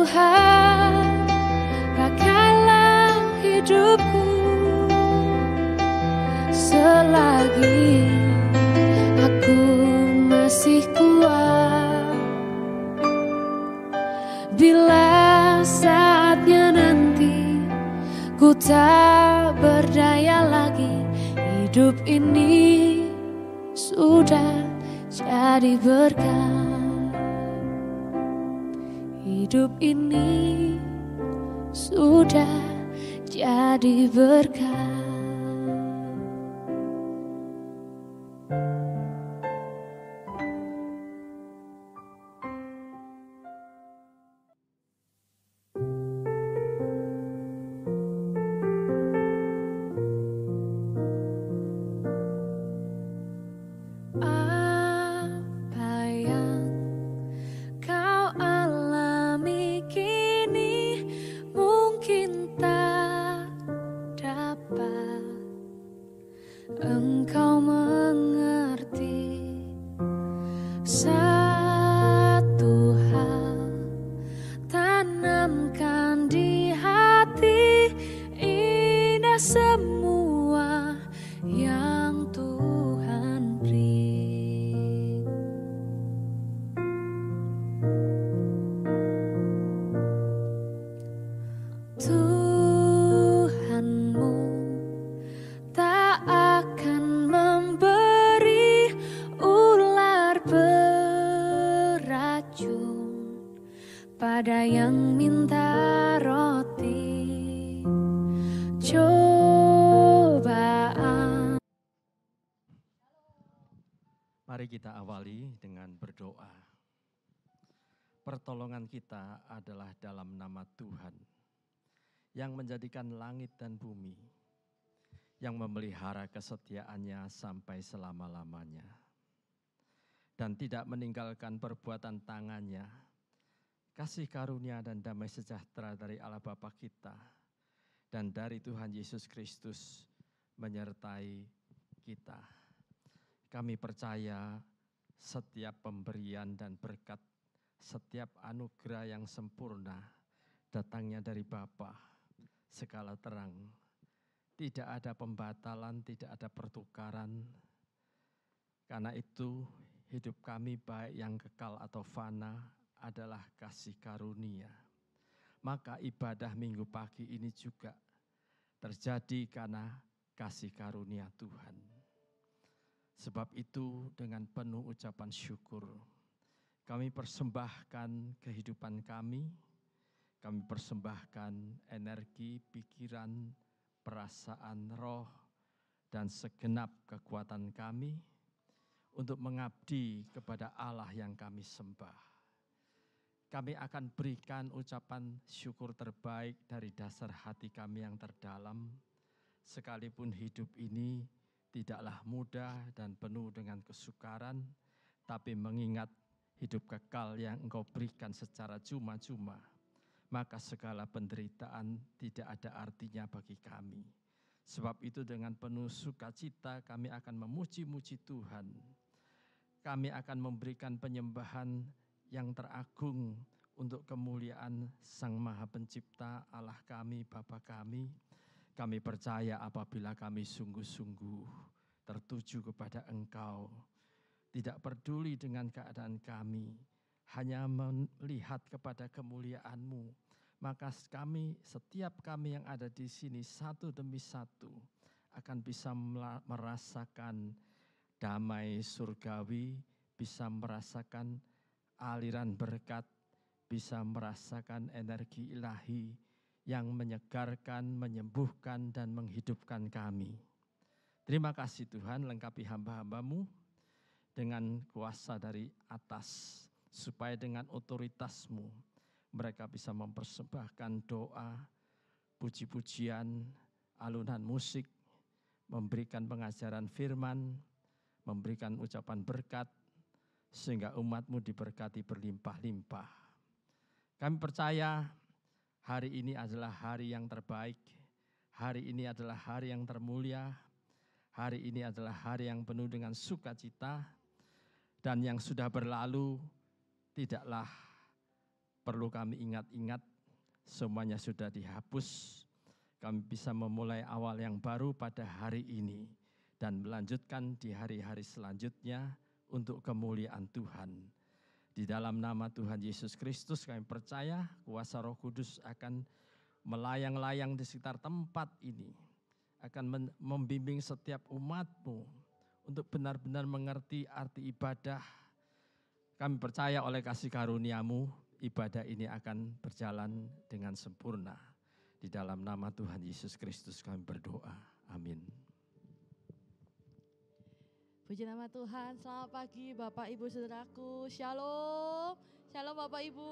Tuhan, pakailah hidupku selagi aku masih kuat. Bila saatnya nanti ku tak berdaya lagi, hidup ini sudah jadi berkat. Hidup ini sudah jadi berkat. Engkau mengerti satu hal, tanamkan di hati, indah semua yang Tuhan beri. Tuhanmu tak akan memberi ular beracun pada yang minta roti cobaan. Mari kita awali dengan berdoa. Pertolongan kita adalah dalam nama Tuhan yang menjadikan langit dan bumi, yang memelihara kesetiaannya sampai selama-lamanya, dan tidak meninggalkan perbuatan tangannya. Kasih karunia dan damai sejahtera dari Allah Bapa kita dan dari Tuhan Yesus Kristus menyertai kita. Kami percaya setiap pemberian dan berkat, setiap anugerah yang sempurna datangnya dari Bapa, segala terang. Tidak ada pembatalan, tidak ada pertukaran. Karena itu hidup kami baik yang kekal atau fana adalah kasih karunia. Maka ibadah minggu pagi ini juga terjadi karena kasih karunia Tuhan. Sebab itu dengan penuh ucapan syukur kami persembahkan kehidupan kami persembahkan energi, pikiran, perasaan, roh, dan segenap kekuatan kami untuk mengabdi kepada Allah yang kami sembah. Kami akan berikan ucapan syukur terbaik dari dasar hati kami yang terdalam, sekalipun hidup ini tidaklah mudah dan penuh dengan kesukaran, tapi mengingat hidup kekal yang Engkau berikan secara cuma-cuma, maka segala penderitaan tidak ada artinya bagi kami. Sebab itu dengan penuh sukacita kami akan memuji-muji Tuhan. Kami akan memberikan penyembahan yang teragung untuk kemuliaan Sang Maha Pencipta, Allah kami, Bapa kami. Kami percaya apabila kami sungguh-sungguh tertuju kepada Engkau, tidak peduli dengan keadaan kami, hanya melihat kepada kemuliaan-Mu, maka setiap kami yang ada di sini satu demi satu akan bisa merasakan damai surgawi, bisa merasakan aliran berkat, bisa merasakan energi ilahi yang menyegarkan, menyembuhkan, dan menghidupkan kami. Terima kasih Tuhan, lengkapi hamba-hamba-Mu dengan kuasa dari atas, supaya dengan otoritas-Mu mereka bisa mempersembahkan doa, puji-pujian, alunan musik, memberikan pengajaran firman, memberikan ucapan berkat, sehingga umat-Mu diberkati berlimpah-limpah. Kami percaya hari ini adalah hari yang terbaik, hari ini adalah hari yang termulia, hari ini adalah hari yang penuh dengan sukacita, dan yang sudah berlalu tidaklah perlu kami ingat-ingat, semuanya sudah dihapus. Kami bisa memulai awal yang baru pada hari ini dan melanjutkan di hari-hari selanjutnya untuk kemuliaan Tuhan. Di dalam nama Tuhan Yesus Kristus kami percaya kuasa Roh Kudus akan melayang-layang di sekitar tempat ini, akan membimbing setiap umat-Mu untuk benar-benar mengerti arti ibadah. Kami percaya oleh kasih karunia-Mu, ibadah ini akan berjalan dengan sempurna. Di dalam nama Tuhan Yesus Kristus kami berdoa. Amin. Puji nama Tuhan. Selamat pagi Bapak Ibu Saudaraku. Shalom. Shalom Bapak Ibu.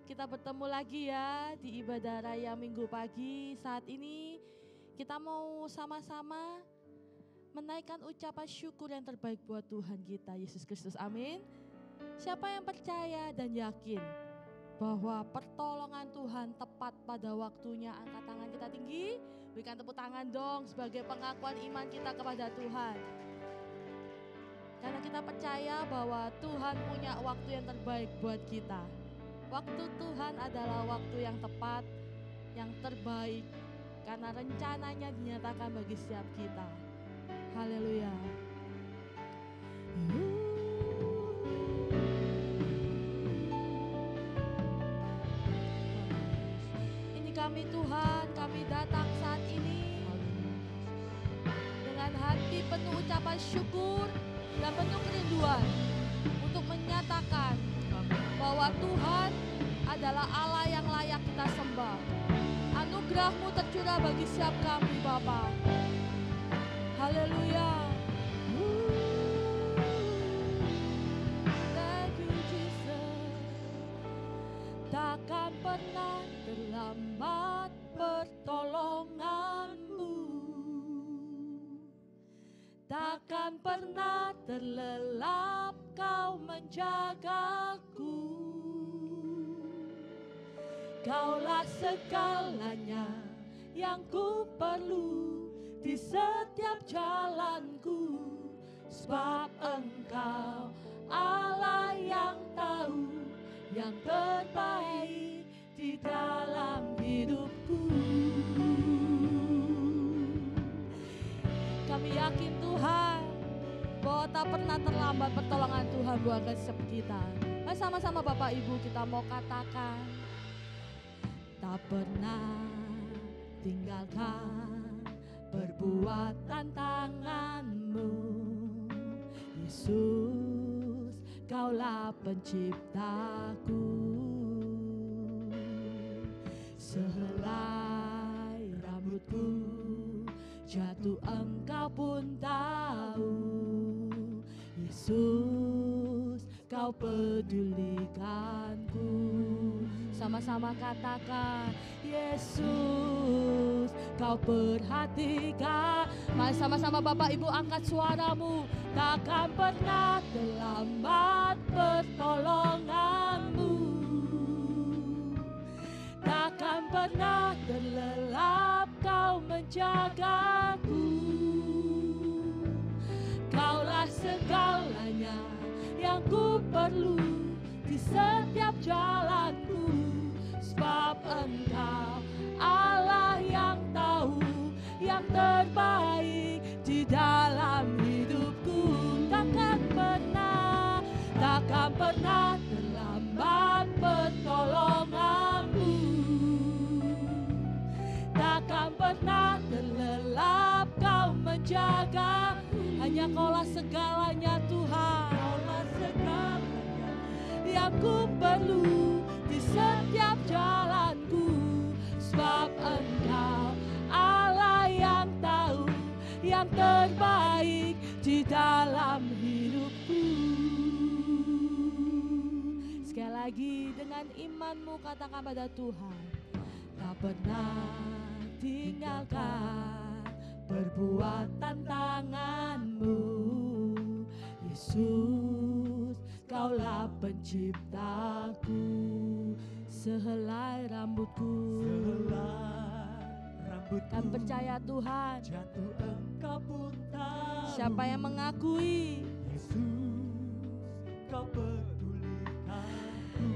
Kita bertemu lagi ya di ibadah raya Minggu pagi. Saat ini kita mau sama-sama menaikkan ucapan syukur yang terbaik buat Tuhan kita Yesus Kristus. Amin. Siapa yang percaya dan yakin bahwa pertolongan Tuhan tepat pada waktunya, angkat tangan kita tinggi, berikan tepuk tangan dong sebagai pengakuan iman kita kepada Tuhan. Karena kita percaya bahwa Tuhan punya waktu yang terbaik buat kita. Waktu Tuhan adalah waktu yang tepat, yang terbaik, karena rencananya dinyatakan bagi setiap kita. Haleluya. Ini kami Tuhan, kami datang saat ini dengan hati penuh ucapan syukur dan penuh kerinduan untuk menyatakan bahwa Tuhan adalah Allah yang layak kita sembah. Anugerah-Mu tercurah bagi setiap kami Bapa. Haleluya. Thank you Jesus. Takkan pernah terlambat pertolongan-Mu. Takkan pernah terlelap Kau menjagaku. Kaulah segalanya yang ku perlu di setiap jalanku, sebab Engkau Allah yang tahu yang terbaik di dalam hidupku. Kami yakin Tuhan bahwa tak pernah terlambat pertolongan Tuhan buat setiap kita. Mari sama-sama Bapak Ibu kita mau katakan, tak pernah tinggalkan perbuatan tangan-Mu, Yesus, Kaulah penciptaku. Sehelai rambutku jatuh Engkau pun tahu, Yesus, Kau pedulikanku. Sama-sama katakan, Yesus, Kau perhatikan. Mari sama-sama Bapak Ibu angkat suaramu. Takkan pernah terlambat pertolongan-Mu. Takkan pernah terlelap Kau menjagaku. Kaulah segalanya yang ku perlu di setiap jalanku, sebab Engkau Allah yang tahu yang terbaik di dalam hidupku. Takkan pernah terlambat pertolongan-Mu. Takkan pernah terlelap Kau menjaga. Hanya Kaulah segalanya Tuhan. Kaulah segalanya yang ku perlu di setiap jalanku, sebab Engkau Allah yang tahu yang terbaik di dalam hidupku. Sekali lagi dengan imanmu katakan pada Tuhan, tak pernah tinggalkan perbuatan tangan-Mu, Yesus, Kaulah penciptaku. Sehelai rambutku kan percaya Tuhan, jatuh Engkau pun tahu. Siapa yang mengakui Yesus, Kau pedulikanku.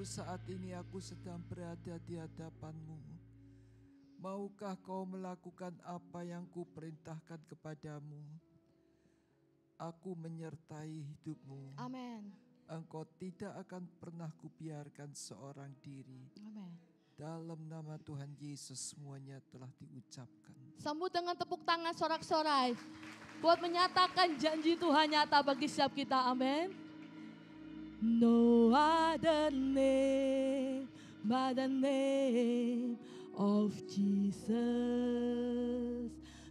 Tuhanku, saat ini aku sedang berada di hadapan-Mu. Maukah Kau melakukan apa yang Kuperintahkan kepadamu? Aku menyertai hidup-Mu. Amin. Engkau tidak akan pernah Kubiarkan seorang diri. Amin. Dalam nama Tuhan Yesus semuanya telah diucapkan. Sambut dengan tepuk tangan sorak-sorai buat menyatakan janji Tuhan nyata bagi setiap kita. Amin. No other name but the name of Jesus.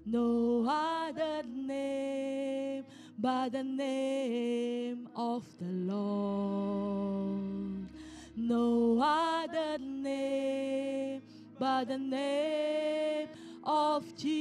No other name but the name of the Lord. No other name but the name of Jesus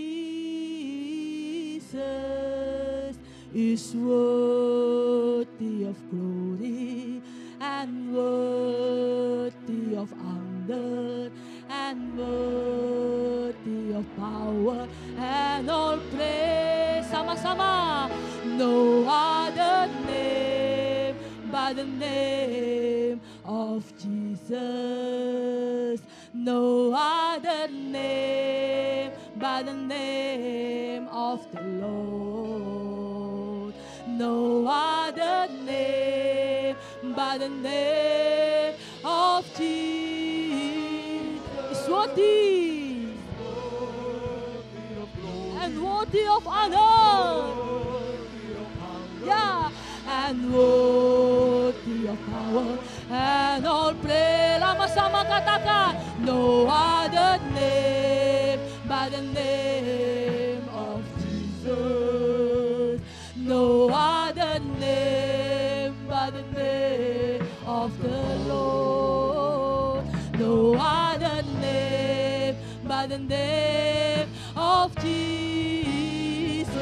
is worthy of glory and worthy of honor and worthy of power and all praise. Sama-sama. No other name but the name of Jesus. No other name but the name of the Lord. No other name but the name of Jesus is worthy and worthy of honor. Yeah, and worthy of power and all praise. Sama-sama katakan, no other name but the name of Jesus. No other name but the name of the Lord. No other name but the name of Jesus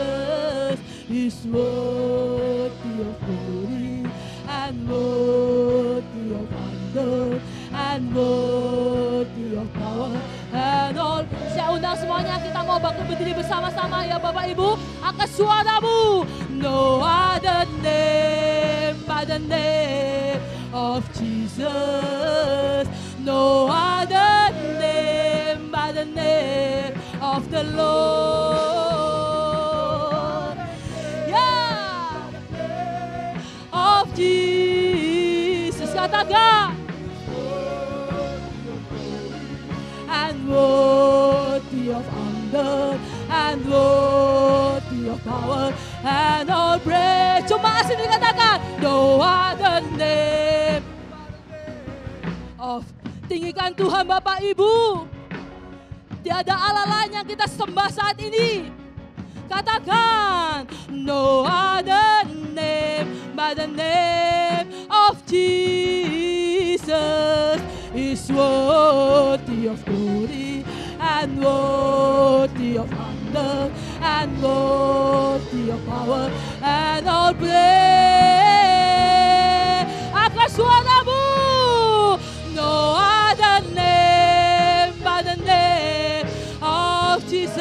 is worthy of glory and worthy of honor and worthy of power and all. Saya undang semuanya, kita mau bangkit berdiri bersama-sama ya Bapak Ibu. Angkat suaramu. No other name but the name of Jesus. No other name but the name of the Lord. Yeah, of Jesus. Katakan. And worthy of honor and worthy of power and all praise. Cuma asing dikatakan, no other name of. Tinggikan Tuhan Bapak Ibu. Tiada Allah lain yang kita sembah saat ini. Katakan, no other name but the name of Jesus is worthy of glory and worthy of honor and worthy of power and all praise. Angkat suaramu. No other name but the name of Jesus.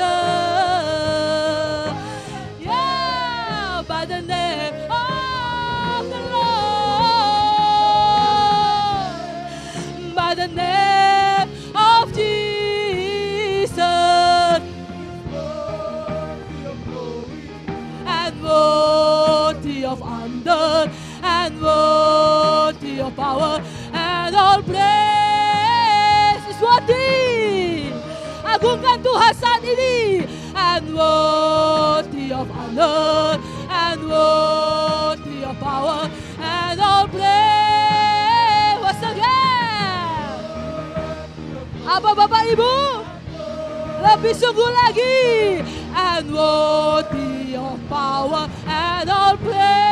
Yeah, by the name of the Lord. By the name of Jesus. And worthy of honor and worthy of power and all praise is worthy. Agungkan Tuhan saat ini. And worthy of honor and worthy of power and all praise. Once again. Apa Bapak Ibu? Lebih sungguh lagi. And worthy of power and all praise.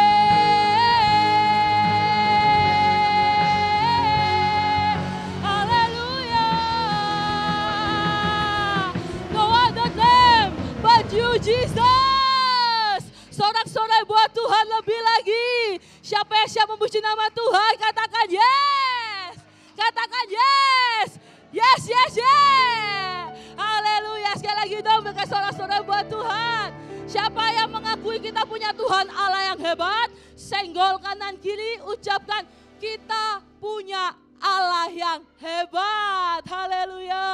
You Jesus. Sorak-sorai buat Tuhan lebih lagi. Siapa yang siap memuji nama Tuhan? Katakan yes. Katakan yes. Yes, yes, yes. Haleluya. Sekali lagi dong berikan sorak-sorai buat Tuhan. Siapa yang mengakui kita punya Tuhan Allah yang hebat? Senggol kanan kiri, ucapkan kita punya Allah yang hebat. Haleluya.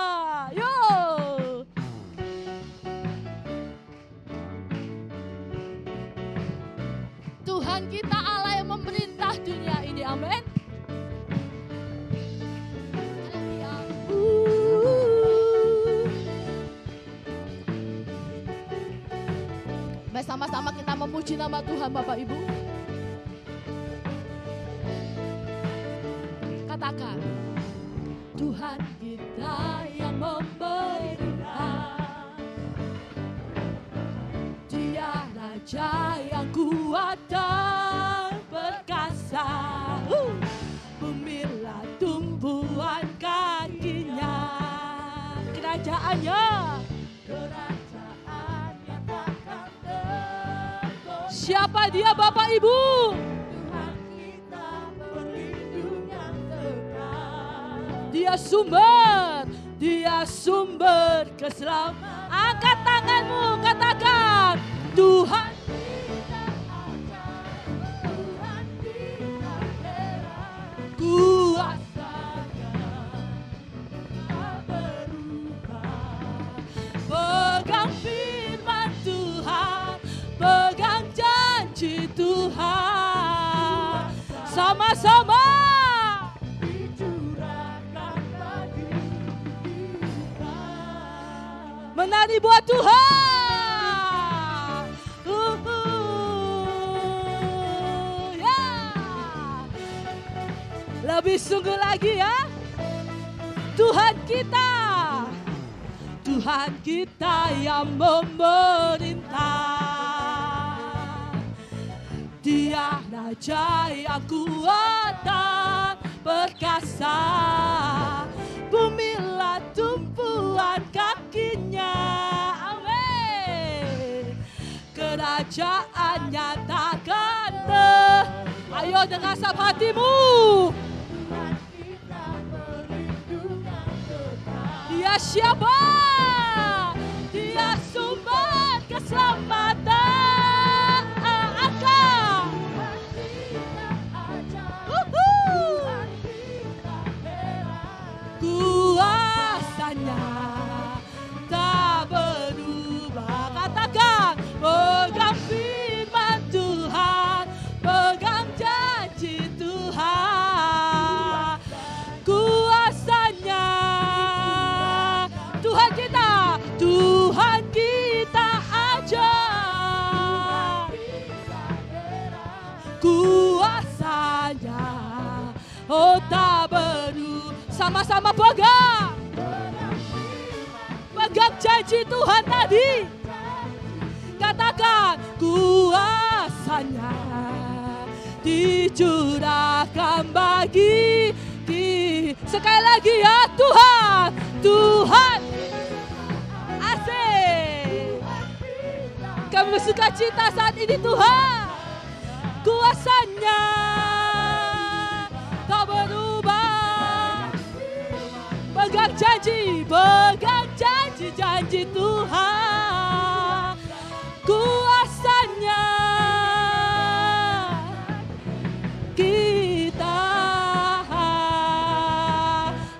Yuk. Tuhan kita Allah yang memerintah dunia ini. Amin. Sama-sama kita memuji nama Tuhan Bapak Ibu. Katakan, Tuhan kita yang memerintah, Dia Raja yang kuat dan perkasa, Bumi-lah tumpuan kakinya, kerajaannya siapa dia Bapak Ibu? Tuhan kita pelindung yang tetap. Dia sumber keselamatan. Angkat tanganmu, katakan, Tuhan kita aja, Tuhan kita heran, kuasanya tak berubah. Pegang firman Tuhan, pegang janji Tuhan, sama-sama dicurahkan bagi kita. Menari buat Tuhan. Yeah. Lebih sungguh lagi ya. Tuhan kita yang memerintah, Dia Raja yang kuat dan perkasa, Bumi-lah tumpuan kakinya. Amin. Kerajaannya takkan ayo dengan sabda hatimu. Tuhan kita pelindung yang tetap. Dia siapa? Dia sumber keselamatan. Kuasanya tak berubah. Katakan, pegang firman Tuhan, pegang janji Tuhan. Kuasanya Tuhan kita aja. Kuasanya oh tak berubah. Sama-sama pegang janji Tuhan tadi. Katakan, kuasanya dicurahkan bagi kita. Sekali lagi ya, Tuhan asik. Kami bersuka cita saat ini Tuhan. Kuasanya tak berubah. Pegang janji Tuhan. Kuasanya kita.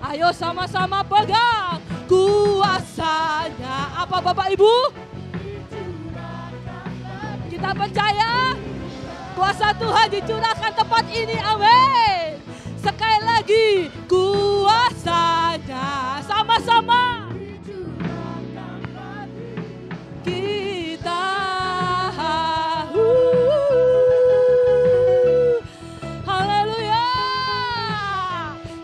Ayo sama-sama pegang kuasanya. Apa Bapak Ibu? Kita percaya kuasa Tuhan dicurahkan tempat ini. Amin. Sekali lagi, kuasanya sama-sama kita. Haleluya.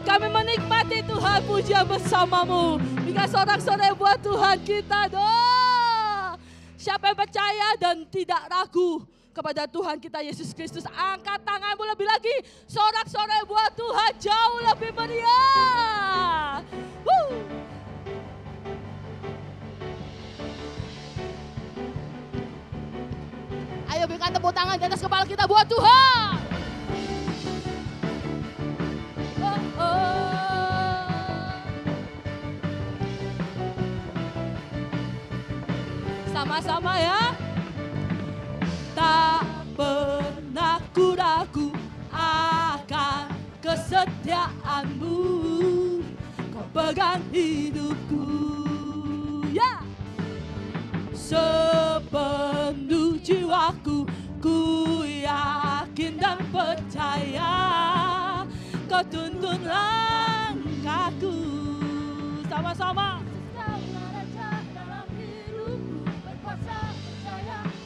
Kami menikmati Tuhan, pujian bersamamu. Jika sorak-sorai buat Tuhan kita doa. Siapa yang percaya dan tidak ragu kepada Tuhan kita Yesus Kristus, angkat tanganmu lebih lagi. Sorak-sorai buat Tuhan jauh lebih meriah. Ayo berikan tepuk tangan di atas kepala kita buat Tuhan. Sama-sama ya. Tak pernah ku ragu akan kesetiaanmu. pegang hidupku. Ya, sepenuh jiwaku ku yakin dan percaya Kau tuntun langkahku. Sama-sama.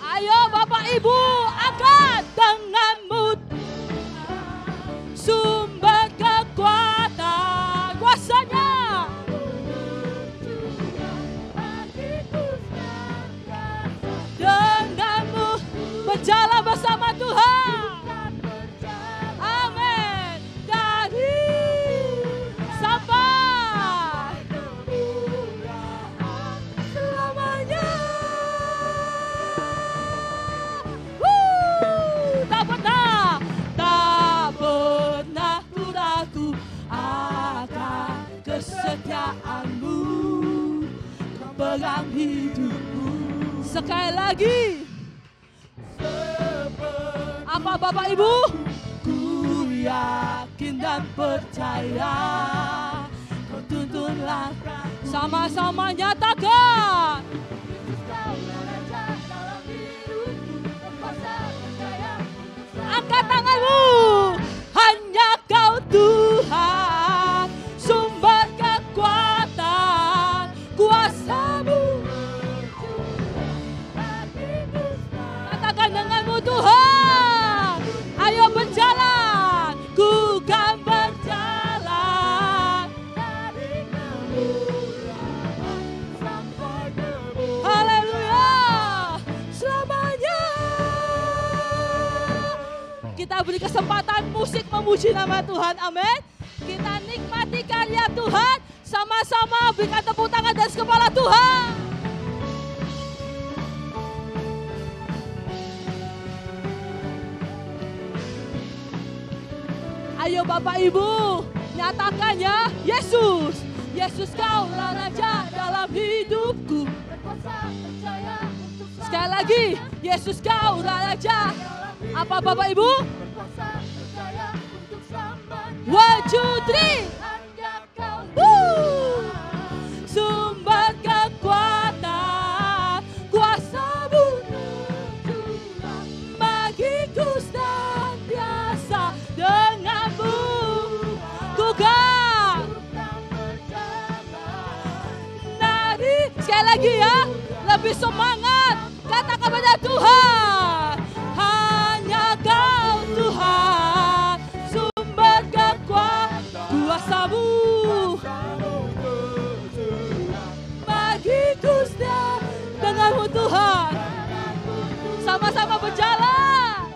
Ayo Bapak Ibu, angkat tanganmu. Sumber kekuatan, kuasanya. Denganmu berjalan bersama Tuhan. Amin. Dari sampai selamanya. Tak pernah ku ragu akan kesetiaanmu. Kau pegang hidupku. Sekali lagi. Apa Bapak Ibu? Ku yakin dan percaya Kau tuntunlah. Sama-sama nyatakan. Angkat tanganmu. Hanya Kau Tuhan, sumber kekuatan, kuasa-Mu. Katakan denganmu Tuhan. Ayo berjalan, ku kan berjalan. Haleluya, selamanya. Kita beri kesempatan musik memuji nama Tuhan, amin. Kita nikmati karya Tuhan, sama-sama berikan tepuk tangan dan kepala Tuhan. Ayo Bapak Ibu, nyatakan ya, Yesus. Yesus Kaulah Raja dalam hidupku. Sekali lagi, Yesus Kaulah Raja. Apa Bapak Ibu? 1, 2, 3. Sumber kekuatan, kuasa-Mu bagiku senantiasa. Denganmu ku kan nari. Sekali lagi ya, lebih semangat. Katakan kepada Tuhan. Hanya Kau Tuhan, sumber kekuatan, kuasa-Mu bagiku setia. Denganmu Tuhan, sama-sama berjalan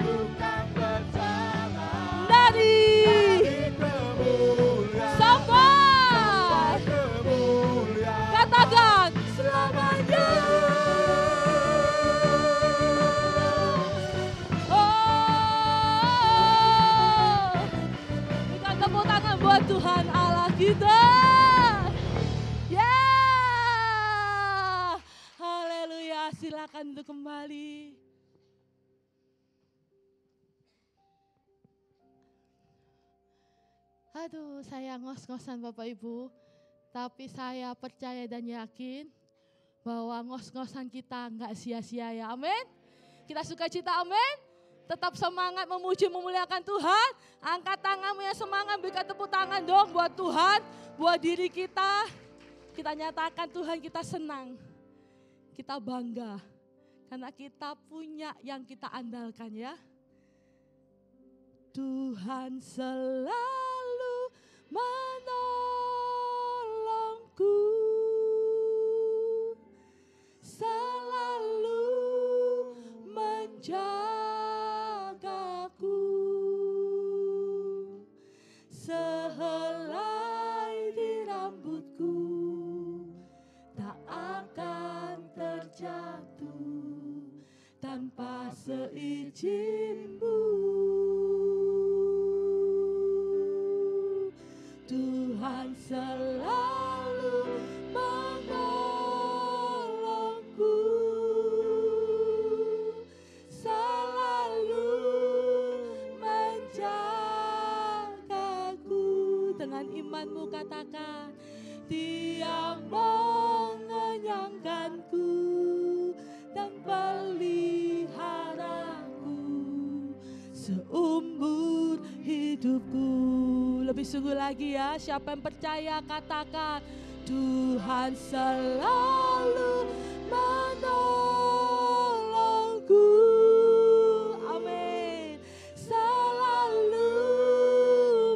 dari sampai, katakan selamanya. Berikan tepuk tangan buat Tuhan Allah kita. Ya, haleluya. Silakan untuk kembali. Aduh, saya ngos-ngosan Bapak Ibu, tapi saya percaya dan yakin bahwa ngos-ngosan kita nggak sia-sia ya, amin. Kita sukacita, amin. Tetap semangat memuji memuliakan Tuhan. Angkat tanganmu yang semangat, berikan tepuk tangan dong buat Tuhan, buat diri kita. Kita nyatakan Tuhan kita senang, kita bangga, karena kita punya yang kita andalkan ya. Tuhan selalu menolongku, selalu menjagaku, sehelai di rambutku tak akan terjatuh tanpa seizin-Mu. Tuhan selalu menolongku, selalu menjagaku. Dengan imanmu katakan, Dia mengenyangkanku dan peliharaku seumur hidupku. Lebih sungguh lagi ya, siapa yang percaya katakan, Tuhan selalu menolongku. Amin. Selalu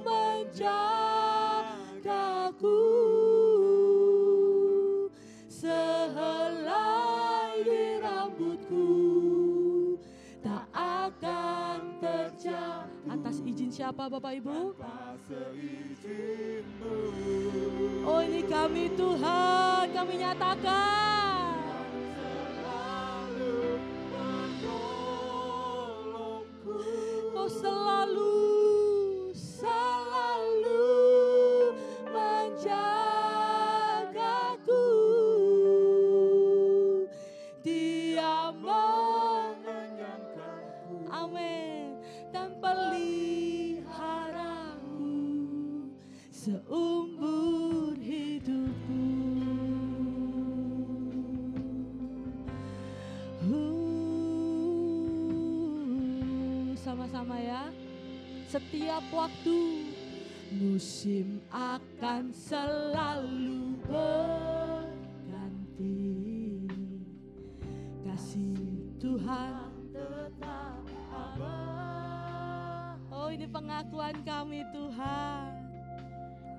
menjagaku. Sehelai di rambutku tak akan terjatuh. Atas izin siapa Bapak Ibu? Oh, ini kami Tuhan, kami nyatakan. Kau selalu menjagaku. Dia mengenyangkanku. Amin. Dan peliharaku seumur hidupku. Sama-sama ya. Setiap waktu musim akan selalu berganti. Kasih Tuhan tetap abadi. Oh, ini pengakuan kami Tuhan.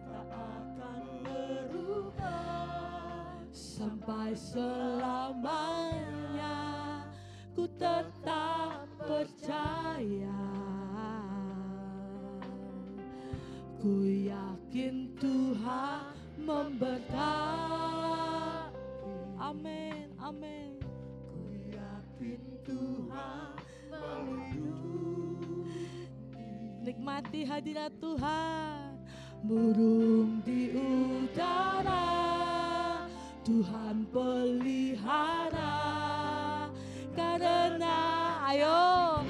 Tak akan berubah sampai selamanya. Ku tetap percaya. Ku yakin Tuhan memberkati. Amin, amin. Ku yakin Tuhan melindungi. Nikmati hadirat Tuhan. Burung di udara Tuhan pelihara. Karena ayo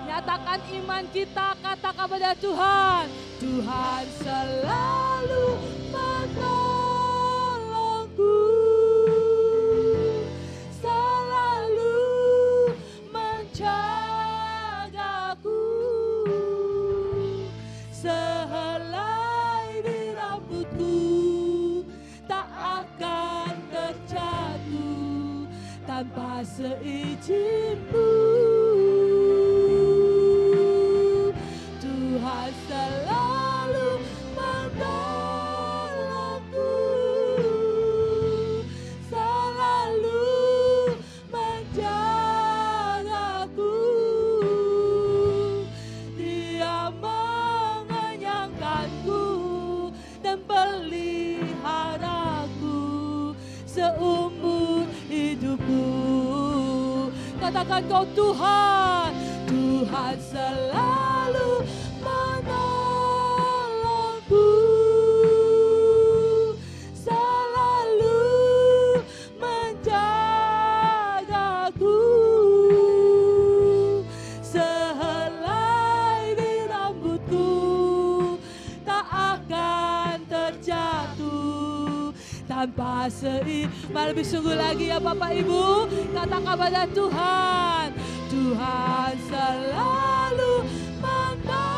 nyatakan iman kita, kata kepada Tuhan, Tuhan selalu menolongku, selalu menjagaku. Sehelai di rambutku tak akan terjatuh tanpa seizinku. Tuhan selalu menolongku, selalu menjagaku. Dia mengenyangkanku dan peliharaku seumur hidupku. Katakan kau Tuhan, Tuhan selalu menolongku, selalu menjagaku. Sehelai di rambutku tak akan terjatuh tanpa lebih sungguh lagi ya Bapak Ibu, kata kepada Tuhan, Tuhan selalu menolongku,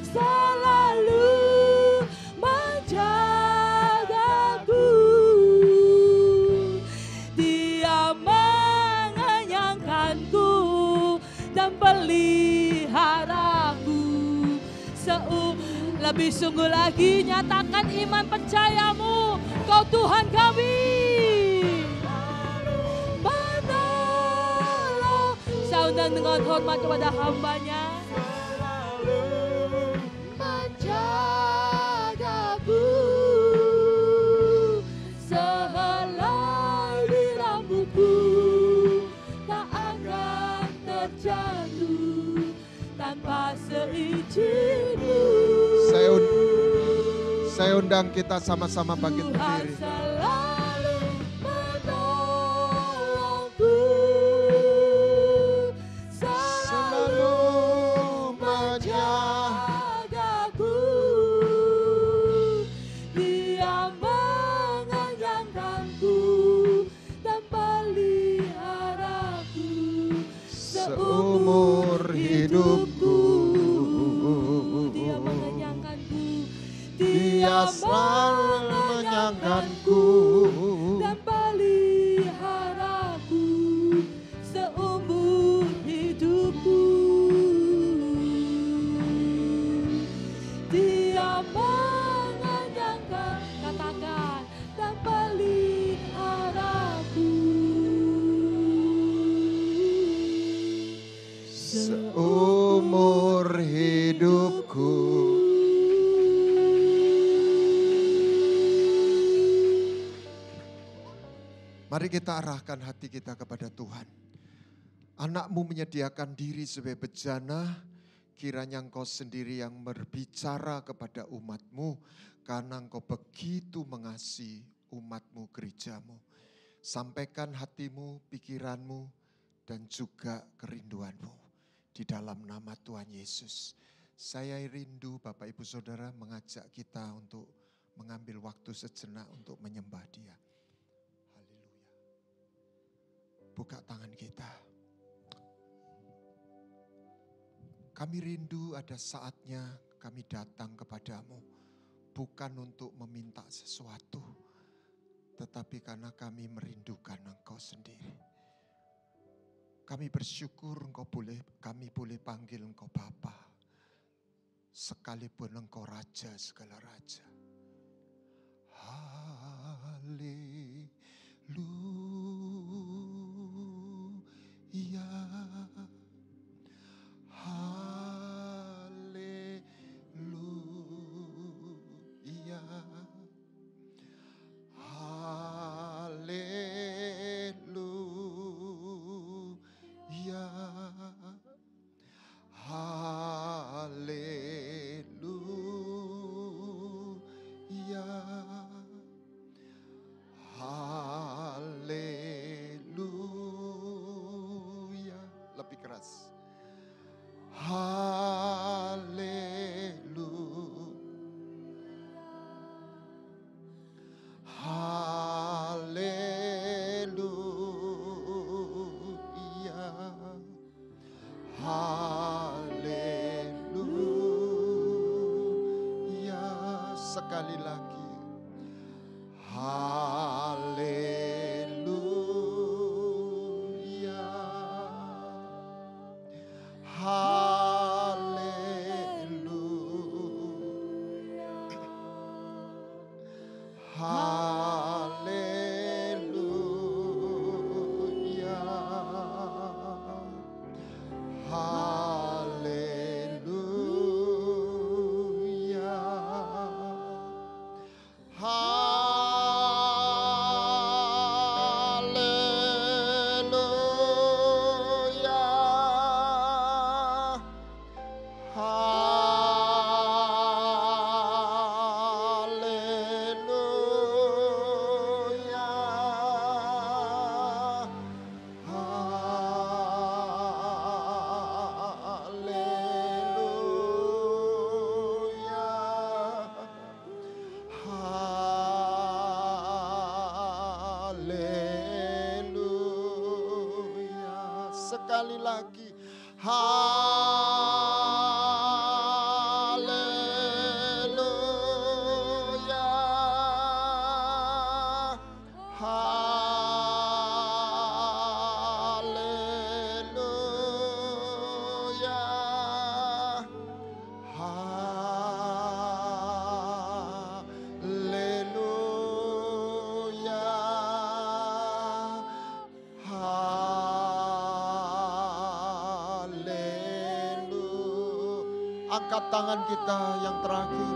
selalu menjagaku. Dia mengenyangkanku dan peliharaku lebih sungguh lagi. Nyatakan iman percayamu, kau Tuhan kami menolong. Saya undang dengan hormat kepada hambanya, menjagaku. Sehelai di rambutku tak akan terjatuh tanpa seizinku. Saya undang kita sama-sama bangkit berdiri. Selalu menolongku, selalu menjagaku. Dia selalu menyangkanku dan peliharaku seumur hidupku. Dia mengenyangkan, katakan, dan peliharaku seumur hidupku. Mari kita arahkan hati kita kepada Tuhan. Anak-Mu menyediakan diri sebagai bejana, kiranya Engkau sendiri yang berbicara kepada umat-Mu, karena Engkau begitu mengasihi umat-Mu, gereja-Mu. Sampaikan hatimu, pikiranmu, dan juga kerinduanmu. Di dalam nama Tuhan Yesus. Saya rindu Bapak Ibu Saudara mengajak kita untuk mengambil waktu sejenak untuk menyembah Dia. Buka tangan kita. Kami rindu ada saatnya kami datang kepadamu. Bukan untuk meminta sesuatu. Tetapi karena kami merindukan Engkau sendiri. Kami bersyukur kami boleh panggil Engkau Bapa. Sekalipun Engkau Raja segala Raja. Haleluya. Ya, haleluya, haleluya, haleluya, haleluya. Lebih keras. Haleluya. Haleluya. Sekali lagi. Haleluya. Haleluya. Haleluya. Sekali lagi. Haleluya. Haleluya. Angkat tangan kita yang terakhir.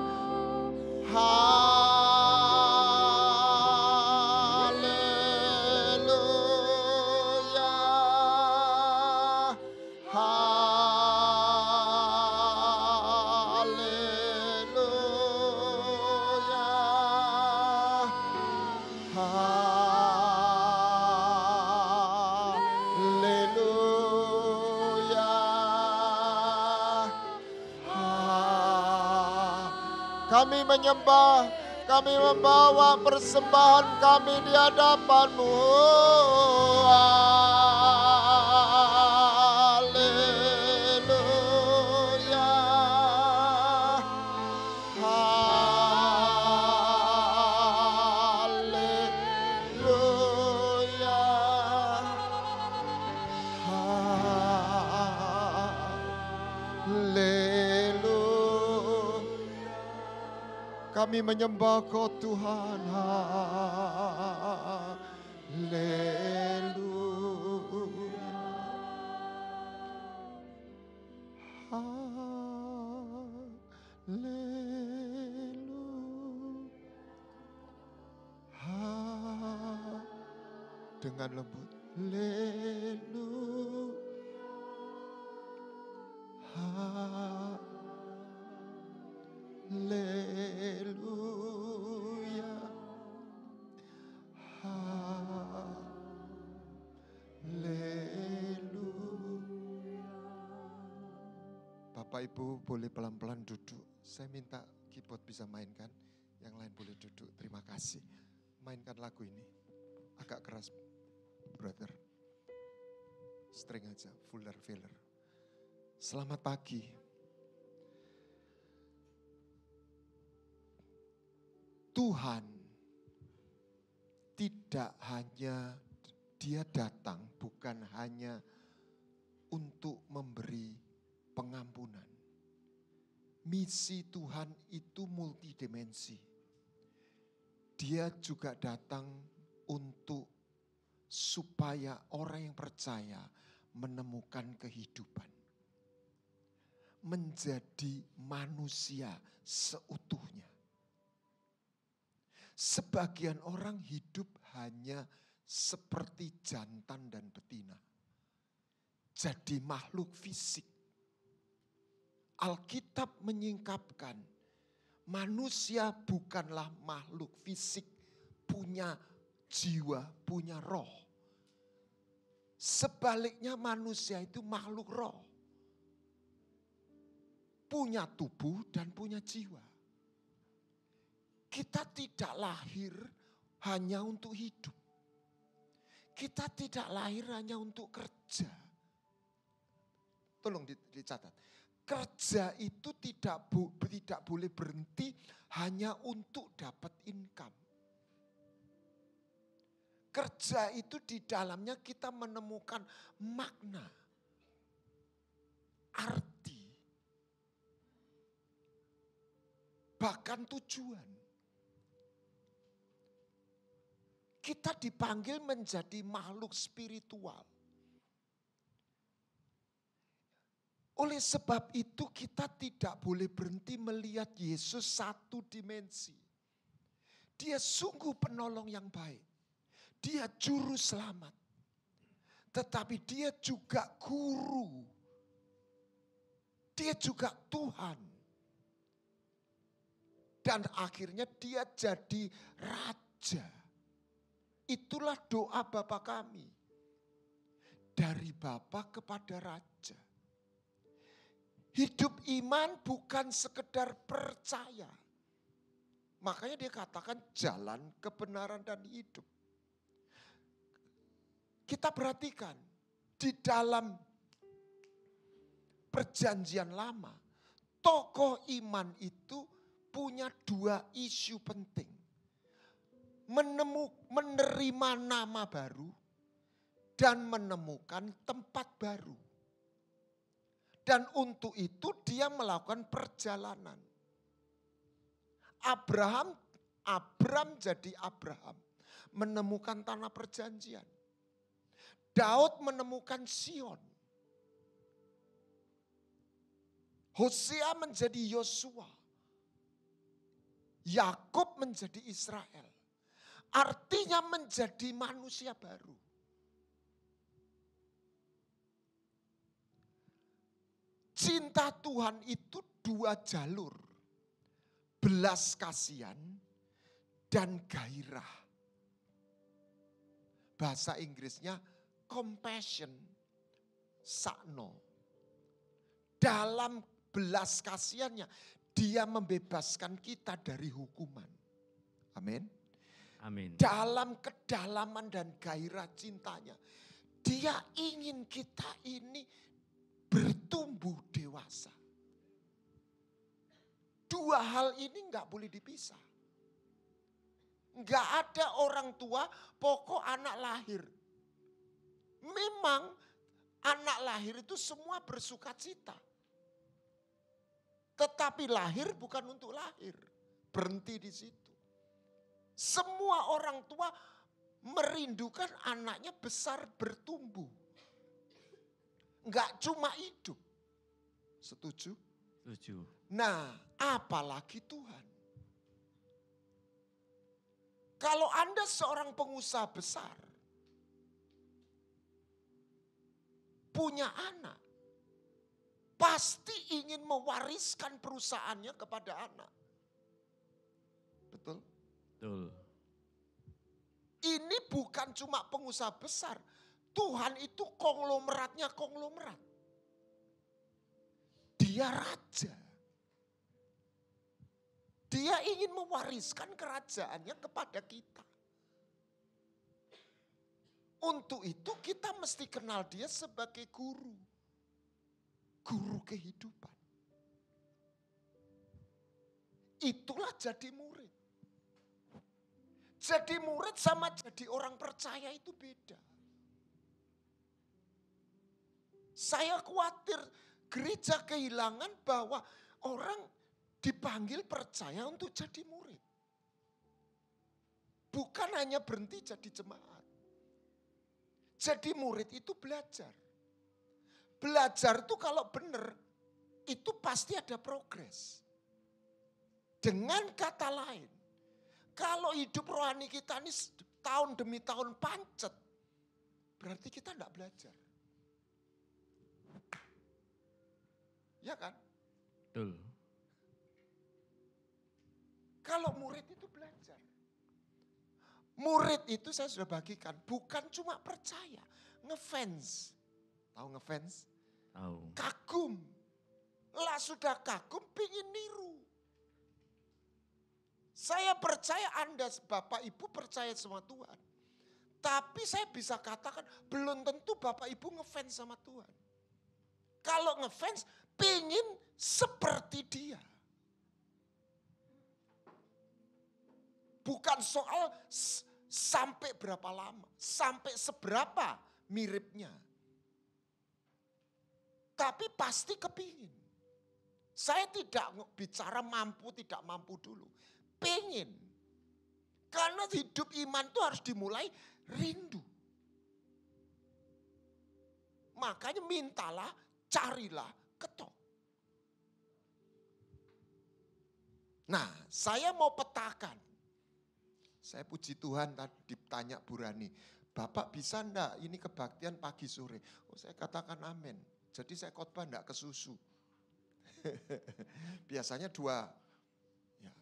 Haleluya. Haleluya. Kami menyembah, kami membawa persembahan kami di hadapan-Mu. Haleluya. Kami menyembah Kau Tuhan. Haleluya. Dengan lembut. Haleluya. Haleluya. Bapak Ibu boleh pelan-pelan duduk. Saya minta keyboard bisa mainkan. Yang lain boleh duduk. Terima kasih. Mainkan lagu ini. Agak keras, brother. String aja, fuller filler. Selamat pagi. Tuhan tidak hanya Dia datang bukan hanya untuk memberi pengampunan. Misi Tuhan itu multidimensi. Dia juga datang untuk supaya orang yang percaya menemukan kehidupan. Menjadi manusia seutuhnya. Sebagian orang hidup hanya seperti jantan dan betina. Jadi makhluk fisik. Alkitab menyingkapkan manusia bukanlah makhluk fisik, punya jiwa, punya roh. Sebaliknya manusia itu makhluk roh. Punya tubuh dan punya jiwa. Kita tidak lahir hanya untuk hidup. Kita tidak lahir hanya untuk kerja. Tolong dicatat. Kerja itu tidak boleh berhenti hanya untuk dapat income. Kerja itu di dalamnya kita menemukan makna, arti, bahkan tujuan. Kita dipanggil menjadi makhluk spiritual. Oleh sebab itu kita tidak boleh berhenti melihat Yesus satu dimensi. Dia sungguh penolong yang baik. Dia juru selamat. Tetapi dia juga guru. Dia juga Tuhan. Dan akhirnya dia jadi raja. Itulah doa Bapa kami. Dari Bapa kepada Raja. Hidup iman bukan sekedar percaya. Makanya dia katakan jalan kebenaran dan hidup. Kita perhatikan di dalam perjanjian lama. Tokoh iman itu punya dua isu penting. Menerima nama baru dan menemukan tempat baru. Dan untuk itu dia melakukan perjalanan. Abram jadi Abraham. Menemukan tanah perjanjian. Daud menemukan Sion. Hosea menjadi Yosua. Yakub menjadi Israel. Artinya menjadi manusia baru. Cinta Tuhan itu dua jalur. Belas kasihan dan gairah. Bahasa Inggrisnya compassion, sakno. Dalam belas kasihannya, dia membebaskan kita dari hukuman. Amin. Amin. Dalam kedalaman dan gairah cintanya, dia ingin kita ini bertumbuh dewasa. Dua hal ini enggak boleh dipisah. Enggak ada orang tua pokok anak lahir. Memang anak lahir itu semua bersuka cita. Tetapi lahir bukan untuk lahir. berhenti di situ. Semua orang tua merindukan anaknya besar bertumbuh. Enggak cuma hidup. Setuju? Setuju. Nah, apalagi Tuhan. Kalau Anda seorang pengusaha besar, punya anak, pasti ingin mewariskan perusahaannya kepada anak. Betul? Betul. Ini bukan cuma pengusaha besar. Tuhan itu konglomeratnya konglomerat. Dia raja. Dia ingin mewariskan kerajaannya kepada kita. Untuk itu kita mesti kenal dia sebagai guru. Guru kehidupan. Itulah jadi murid. Jadi murid sama jadi orang percaya itu beda. Saya khawatir gereja kehilangan bahwa orang dipanggil percaya untuk jadi murid. Bukan hanya berhenti jadi jemaat. Jadi murid itu belajar. Belajar itu kalau benar, itu pasti ada progres. Dengan kata lain, kalau hidup rohani kita ini tahun demi tahun pancet, berarti kita tidak belajar. Ya kan? Betul. Kalau murid itu belajar. Murid itu saya sudah bagikan, bukan cuma percaya, ngefans. Tahu ngefans? Tahu. Kagum. Lah sudah kagum, pingin niru. Saya percaya Anda, Bapak Ibu percaya sama Tuhan. Tapi saya bisa katakan, belum tentu Bapak Ibu ngefans sama Tuhan. Kalau ngefans, pingin seperti dia. Bukan soal sampai berapa lama, sampai seberapa miripnya. Tapi pasti kepingin. Saya tidak bicara mampu, tidak mampu dulu. Pengen. Karena hidup iman itu harus dimulai rindu. Makanya mintalah, carilah, ketok. Nah, saya mau petakan. Saya puji Tuhan tadi ditanya Bu Rani, Bapak bisa enggak ini kebaktian pagi sore? Oh, saya katakan amin. Jadi saya khotbah enggak ke susu. Biasanya 2. Ya,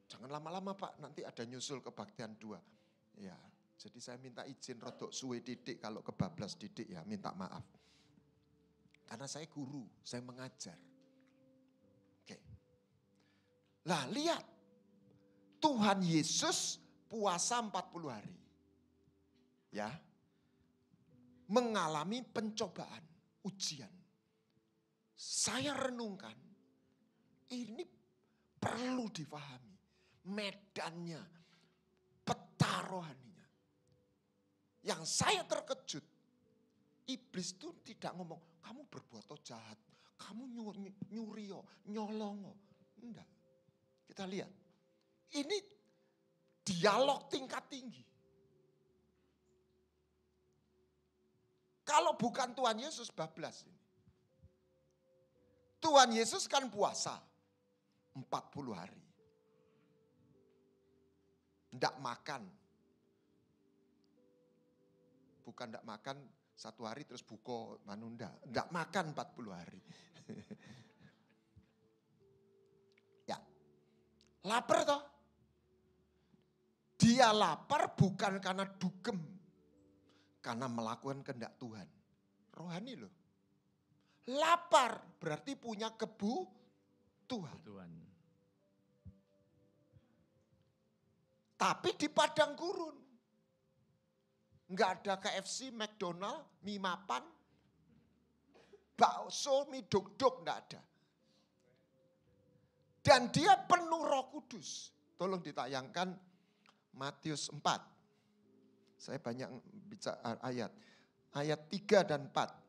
jangan lama-lama Pak, nanti ada nyusul kebaktian 2. Ya, jadi saya minta izin rodok suwe didik kalau kebablas didik ya, minta maaf. Karena saya guru, saya mengajar. Oke. Lah lihat, Tuhan Yesus puasa 40 hari. Ya. Mengalami pencobaan, ujian. Saya renungkan, ini perlu difahami. Medannya, peta rohaninya. Yang saya terkejut, iblis itu tidak ngomong, kamu berbuat jahat, kamu nyurio, nyolongo. Enggak. Kita lihat. Ini dialog tingkat tinggi. Kalau bukan Tuhan Yesus bablas ini. Tuhan Yesus kan puasa 40 hari. Tidak makan. Bukan tidak makan 1 hari terus buka manunda. Tidak makan 40 hari. Ya. Lapar toh. Dia lapar bukan karena dugem. Karena melakukan kehendak Tuhan. Rohani loh. Lapar berarti punya kebutuhan. Tapi di padang gurun. Enggak ada KFC, McDonald, mie mapan, bakso, mie dok-dok, enggak ada. Dan dia penuh Roh Kudus. Tolong ditayangkan Matius 4. Saya banyak bicara ayat. Ayat 3 dan 4.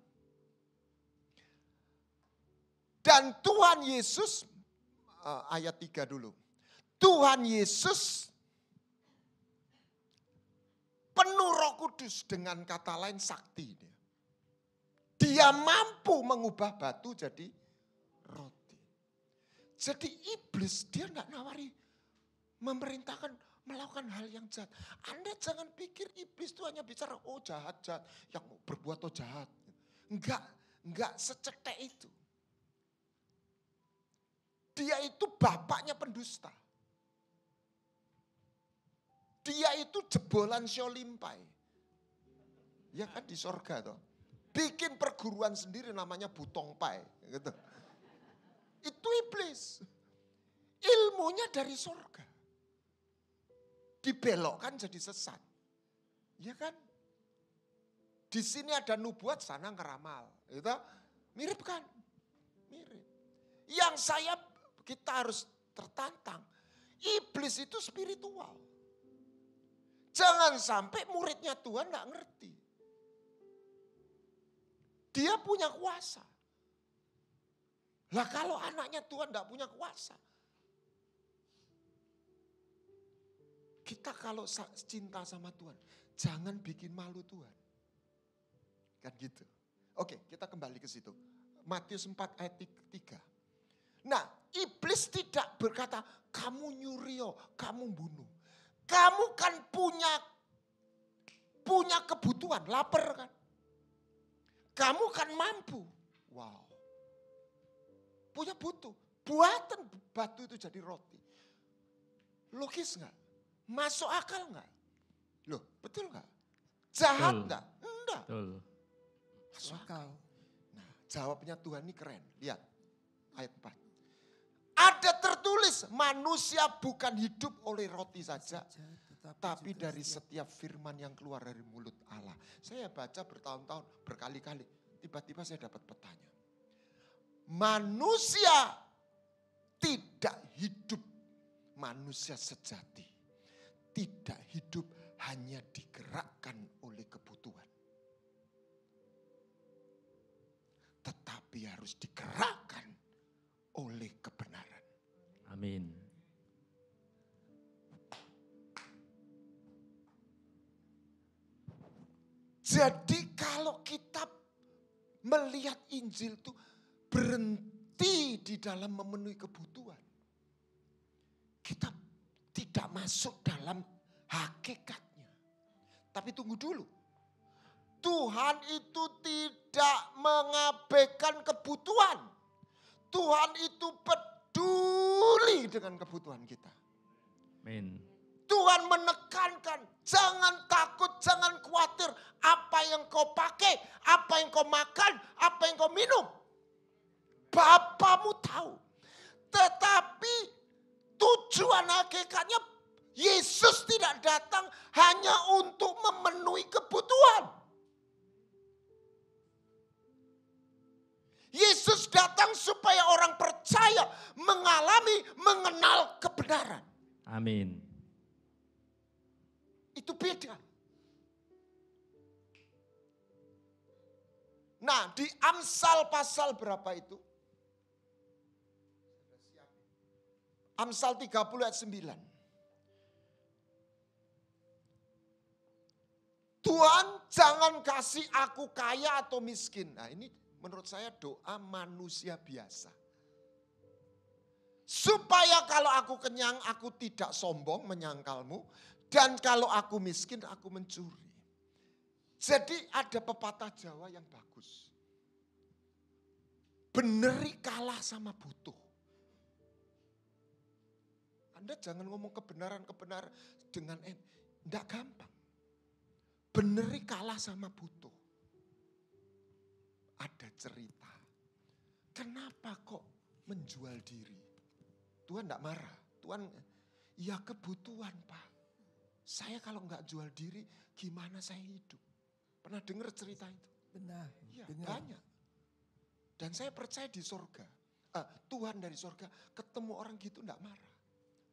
Dan Tuhan Yesus, ayat 3 dulu. Tuhan Yesus penuh Roh Kudus, dengan kata lain sakti. Dia mampu mengubah batu jadi roti. Jadi iblis dia enggak nawari memerintahkan melakukan hal yang jahat. Anda jangan pikir iblis itu hanya bicara oh jahat, yang berbuat oh jahat. Enggak secetek itu. Dia itu bapaknya pendusta. Dia itu jebolan Siolimpai. Ya kan di sorga toh. Bikin perguruan sendiri namanya Butongpai. Gitu. Itu iblis. Ilmunya dari sorga. Dibelokkan jadi sesat. Ya kan? Di sini ada nubuat, sana ngeramal. Gitu. Mirip kan? Mirip. Yang kita harus tertantang. Iblis itu spiritual. Jangan sampai muridnya Tuhan gak ngerti. Dia punya kuasa. Lah kalau anaknya Tuhan gak punya kuasa. Kita kalau cinta sama Tuhan, jangan bikin malu Tuhan. Kan gitu. Oke, kita kembali ke situ. Matius 4 ayat 3. Nah, iblis tidak berkata, kamu nyuri, kamu bunuh. Kamu kan punya kebutuhan, lapar kan. Kamu kan mampu. Wow. Punya butuh. Buatan batu itu jadi roti. Logis enggak? Masuk akal enggak? Loh, betul enggak? Jahat enggak? Enggak. Betul. Masuk akal. Nah, jawabnya Tuhan ini keren. Lihat ayat 4. Ada tertulis, manusia bukan hidup oleh roti saja, tapi dari setiap firman yang keluar dari mulut Allah. Saya baca bertahun-tahun, berkali-kali. Tiba-tiba saya dapat petanya. Manusia tidak hidup, manusia sejati. Tidak hidup hanya digerakkan oleh kebutuhan. Tetapi harus digerakkan oleh kebenaran. Amin. Jadi kalau kita melihat Injil itu berhenti di dalam memenuhi kebutuhan. Kita tidak masuk dalam hakikatnya. Tapi tunggu dulu. Tuhan itu tidak mengabaikan kebutuhan. Tuhan itu peduli dengan kebutuhan kita. Amin. Tuhan menekankan, jangan takut, jangan khawatir. Apa yang kau pakai, apa yang kau makan, apa yang kau minum. Bapamu tahu. Tetapi tujuan hakikatnya Yesus tidak datang hanya untuk memenuhi kebutuhan. Yesus datang supaya orang percaya, mengenal kebenaran. Amin. Itu beda. Nah, di Amsal pasal berapa itu? Amsal 30 ayat 9. Tuhan jangan kasih aku kaya atau miskin. Nah ini menurut saya doa manusia biasa. Supaya kalau aku kenyang aku tidak sombong menyangkalmu. Dan kalau aku miskin aku mencuri. Jadi ada pepatah Jawa yang bagus. Beneri kalah sama butuh. Anda jangan ngomong kebenaran dengan tidak gampang. Beneri kalah sama butuh. Ada cerita. Kenapa kok menjual diri? Tuhan tidak marah. Tuhan, ya kebutuhan Pak. Saya kalau nggak jual diri, gimana saya hidup? Pernah dengar cerita itu? Benar. Ya, benar. banyak. Dan saya percaya di sorga. Tuhan dari sorga ketemu orang gitu enggak marah.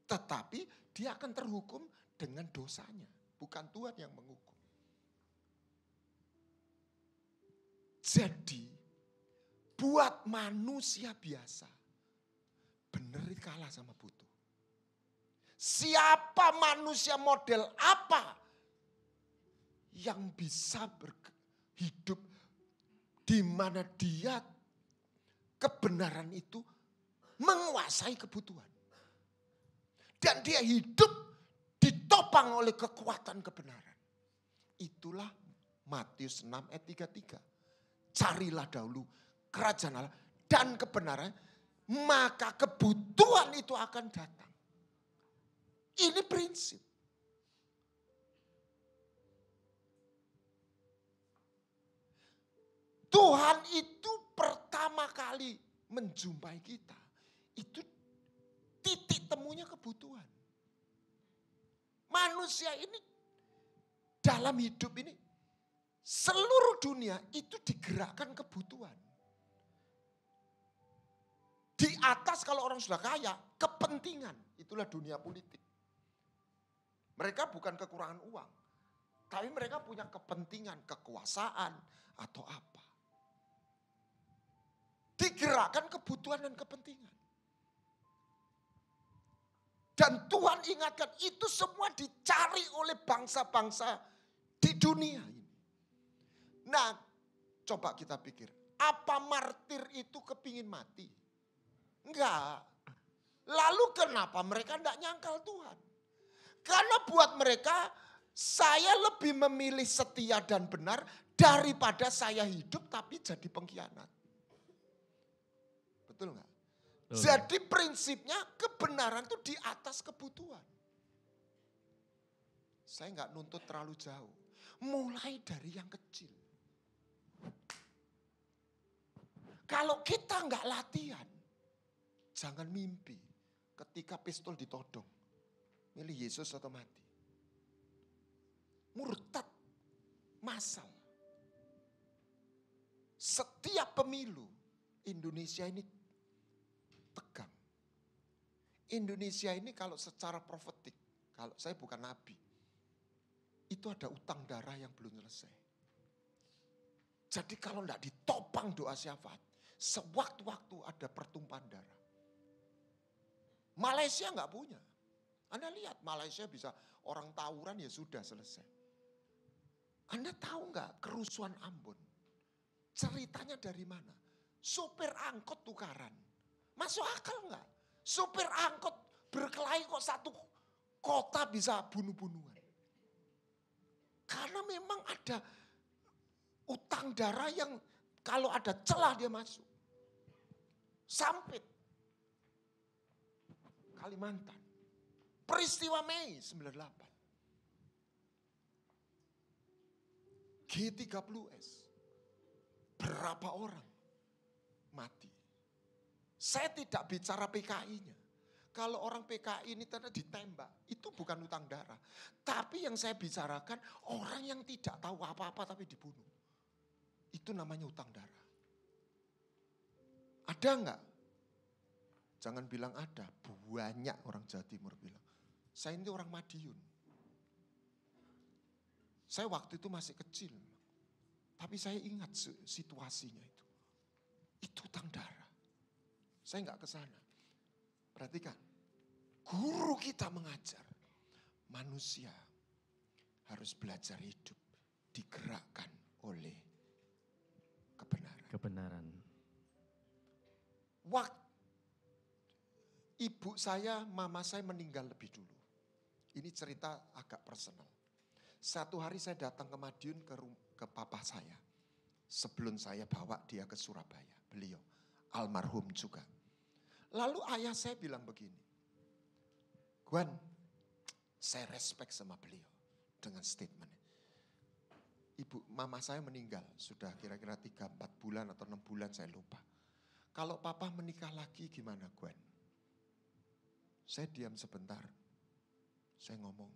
Tetapi dia akan terhukum dengan dosanya. Bukan Tuhan yang menghukum. Jadi buat manusia biasa. Bener kalah sama butuh. Siapa manusia model apa yang bisa hidup di mana dia kebenaran itu menguasai kebutuhan. Dan dia hidup ditopang oleh kekuatan kebenaran. Itulah Matius 6 ayat 33. Carilah dahulu kerajaan Allah dan kebenaran, maka kebutuhan itu akan datang. Ini prinsip. Tuhan itu pertama kali menjumpai kita. Itu titik temunya kebutuhan. Manusia ini dalam hidup ini, seluruh dunia itu digerakkan kebutuhan. Di atas kalau orang sudah kaya, kepentingan. Itulah dunia politik. Mereka bukan kekurangan uang. Tapi mereka punya kepentingan, kekuasaan atau apa. Digerakkan kebutuhan dan kepentingan. Dan Tuhan ingatkan itu semua dicari oleh bangsa-bangsa di dunia ini. Nah, coba kita pikir. Apa martir itu kepingin mati? Enggak. Lalu kenapa mereka enggak nyangkal Tuhan? Karena buat mereka, saya lebih memilih setia dan benar daripada saya hidup tapi jadi pengkhianat. Betul enggak? Jadi prinsipnya kebenaran itu di atas kebutuhan. Saya enggak nuntut terlalu jauh. Mulai dari yang kecil. Kalau kita enggak latihan, jangan mimpi ketika pistol ditodong. Milih Yesus atau mati. Murtad, masal. Setiap pemilu Indonesia ini tegang. Indonesia ini kalau secara profetik, kalau saya bukan nabi, itu ada utang darah yang belum selesai. Jadi kalau tidak ditopang doa syafaat, sewaktu-waktu ada pertumpahan darah. Malaysia nggak punya. Anda lihat Malaysia bisa orang tawuran ya sudah selesai. Anda tahu nggak kerusuhan Ambon? Ceritanya dari mana? Sopir angkot tukaran. Masuk akal nggak? Sopir angkot berkelahi kok satu kota bisa bunuh-bunuhan. Karena memang ada utang darah yang kalau ada celah dia masuk. Sampit. Kalimantan. Peristiwa Mei 98. G30S. Berapa orang mati. Saya tidak bicara PKI-nya. Kalau orang PKI ini tadi ditembak, itu bukan utang darah. Tapi yang saya bicarakan orang yang tidak tahu apa-apa tapi dibunuh. Itu namanya utang darah. Ada enggak? Jangan bilang ada, banyak orang Jawa Timur bilang. Saya ini orang Madiun. Saya waktu itu masih kecil. Tapi saya ingat situasinya itu. Itu utang darah. Saya enggak ke sana. Perhatikan. Guru kita mengajar. Manusia harus belajar hidup. Digerakkan oleh kebenaran. Kebenaran. Waktu ibu saya, mama saya meninggal lebih dulu. Ini cerita agak personal. Satu hari saya datang ke Madiun ke papa saya. Sebelum saya bawa dia ke Surabaya. Beliau almarhum juga. Lalu ayah saya bilang begini. Gwan, saya respect sama beliau dengan statement. Mama saya meninggal sudah kira-kira 3-4 bulan atau 6 bulan saya lupa. Kalau papa menikah lagi gimana Gwan? Saya diam sebentar. Saya ngomong,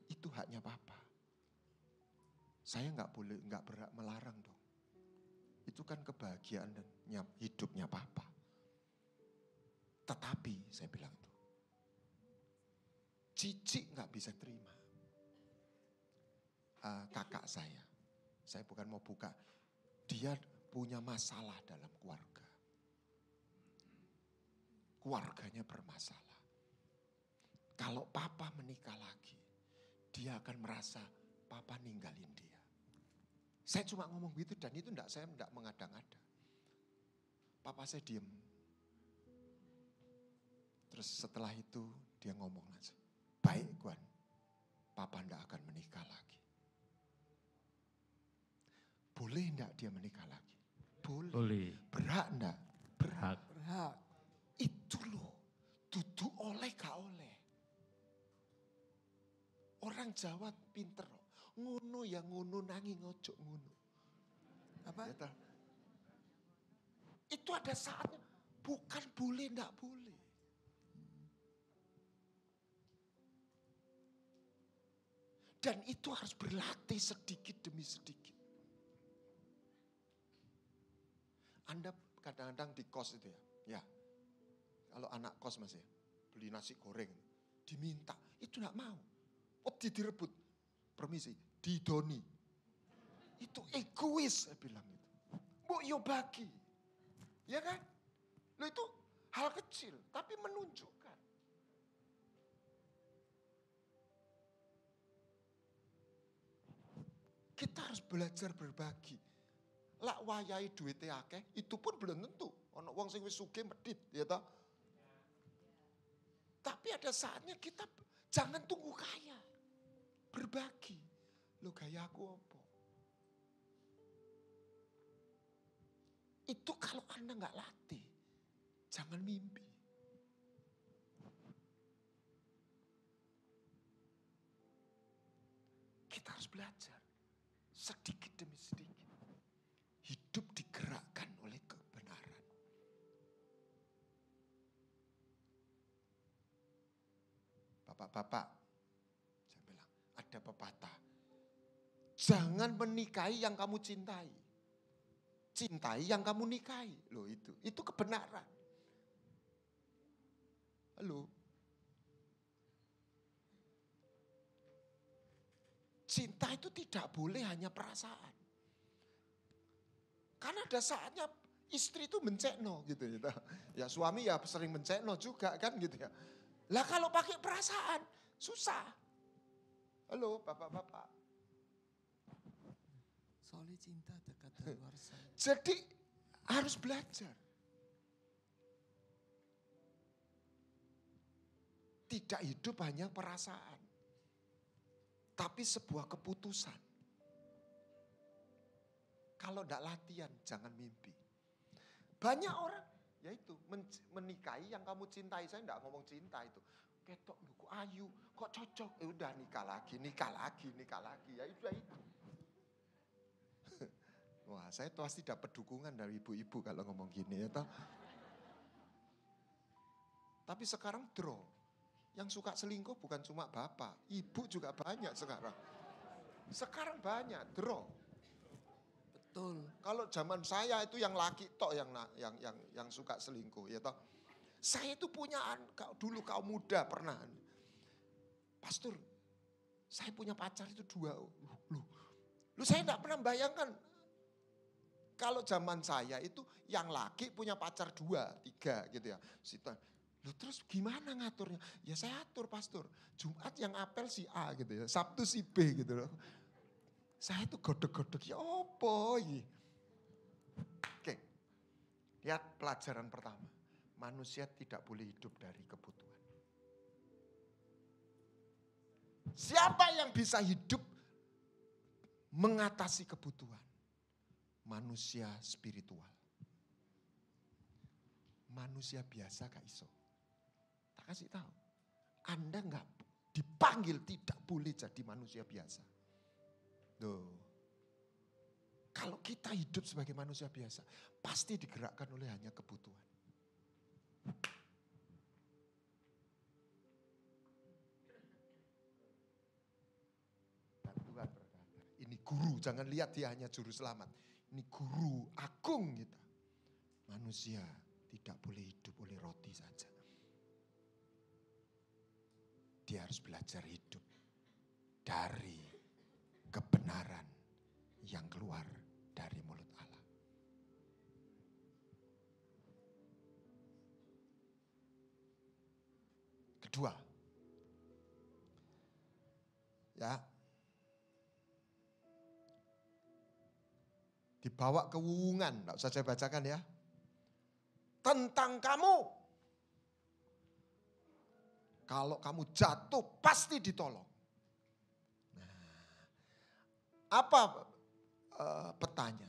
itu haknya papa. Saya nggak berhak melarang dong. Itu kan kebahagiaan dan hidupnya papa. Tetapi saya bilang itu, Cici nggak bisa terima. Kakak saya bukan mau buka, dia punya masalah dalam keluarga. Keluarganya bermasalah. kalau papa menikah lagi, dia akan merasa papa ninggalin dia. Saya cuma ngomong gitu dan itu saya enggak mengada-ngada. Papa saya diem. Terus setelah itu dia ngomong aja, baik Guan, papa enggak akan menikah lagi. Boleh enggak dia menikah lagi? Boleh. Berhak enggak? Berhak. Itu loh, duduk oleh gak oleh. Orang Jawa pinter, ngono ya ngono nanging ojo ngono. Apa? Ya, itu ada saatnya, bukan boleh enggak boleh. Dan itu harus berlatih sedikit demi sedikit. Anda kadang-kadang di kos itu ya. Kalau anak kos mas ya, beli nasi goreng, diminta, itu enggak mau. Direbut, permisi, didoni. Itu egois, saya bilang itu. Bu, yo bagi. Ya kan? Lo itu hal kecil, tapi menunjukkan. Kita harus belajar berbagi. Lak wayai duitnya akeh, itu pun belum tentu. Ono wong sing wis sugih medit, ya toh. Tapi ada saatnya kita jangan tunggu kaya. Berbagi. Lo gaya aku apa? Itu kalau Anda nggak latih, jangan mimpi. Kita harus belajar sedikit demi sedikit. Hidup digerakkan oleh kebenaran. Bapak-bapak, saya bilang ada pepatah. Jangan menikahi yang kamu cintai. Cintai yang kamu nikahi. Loh itu kebenaran. Halo. Cinta itu tidak boleh hanya perasaan. Karena ada saatnya istri itu mencekno gitu. Ya suami ya sering mencekno juga kan gitu ya. Lah kalau pakai perasaan susah. Halo bapak-bapak. Soalnya cinta ada kata luar sana. Jadi harus belajar. Tidak hidup hanya perasaan. Tapi sebuah keputusan. Kalau tidak latihan jangan mimpi. Banyak orang yaitu menikahi yang kamu cintai. Saya tidak ngomong cinta itu. Ketok lu kok ayu, kok cocok. Udah nikah lagi. Ya udah itu. Wah, saya pasti dapat dukungan dari ibu-ibu kalau ngomong gini ya toh. Tapi sekarang draw. Yang suka selingkuh bukan cuma bapak, ibu juga banyak sekarang. Sekarang banyak draw. Betul. Kalau zaman saya itu yang laki tok yang suka selingkuh ya toh. Saya itu punya dulu kaum muda pernah. Pastor, saya punya pacar itu 2. Lu saya enggak pernah bayangkan. Kalau zaman saya itu yang laki punya pacar 2, 3 gitu ya. Loh terus gimana ngaturnya? Ya saya atur pastor. Jumat yang apel si A gitu ya. Sabtu si B gitu loh. Saya itu godok-godok ya apa ini? Oke. Lihat pelajaran pertama. Manusia tidak boleh hidup dari kebutuhan. Siapa yang bisa hidup mengatasi kebutuhan? Manusia spiritual. Manusia biasa gak iso. Tak kasih tahu. Anda gak dipanggil tidak boleh jadi manusia biasa. Loh. Kalau kita hidup sebagai manusia biasa, pasti digerakkan oleh hanya kebutuhan. Dan Tuhan berkata, ini guru, jangan lihat dia hanya juru selamat. Ini guru agung kita. Manusia tidak boleh hidup oleh roti saja. Dia harus belajar hidup dari kebenaran yang keluar dari mulut Allah. Kedua, Ya. Dibawa ke wuwungan, enggak usah saya bacakan ya. Tentang kamu. Kalau kamu jatuh pasti ditolong. Apa petanya?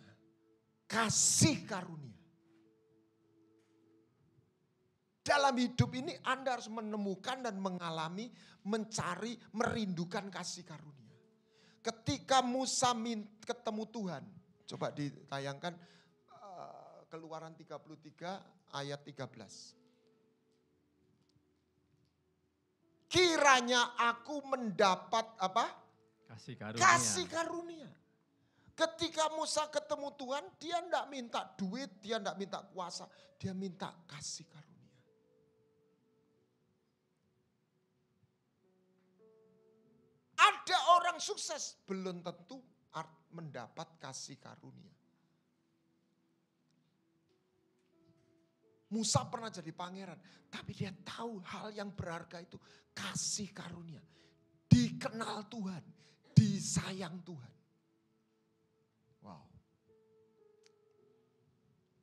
Kasih karunia. Dalam hidup ini Anda harus menemukan dan mengalami, mencari, merindukan kasih karunia. Ketika Musa ketemu Tuhan, coba ditayangkan Keluaran 33 ayat 13. Kiranya aku mendapat apa? Kasih karunia. Kasih karunia. Ketika Musa ketemu Tuhan, dia tidak minta duit, dia tidak minta kuasa, dia minta kasih karunia. Ada orang sukses, belum tentu mendapat kasih karunia. Musa pernah jadi pangeran, tapi dia tahu hal yang berharga itu kasih karunia. Dikenal Tuhan, disayang Tuhan. Wow.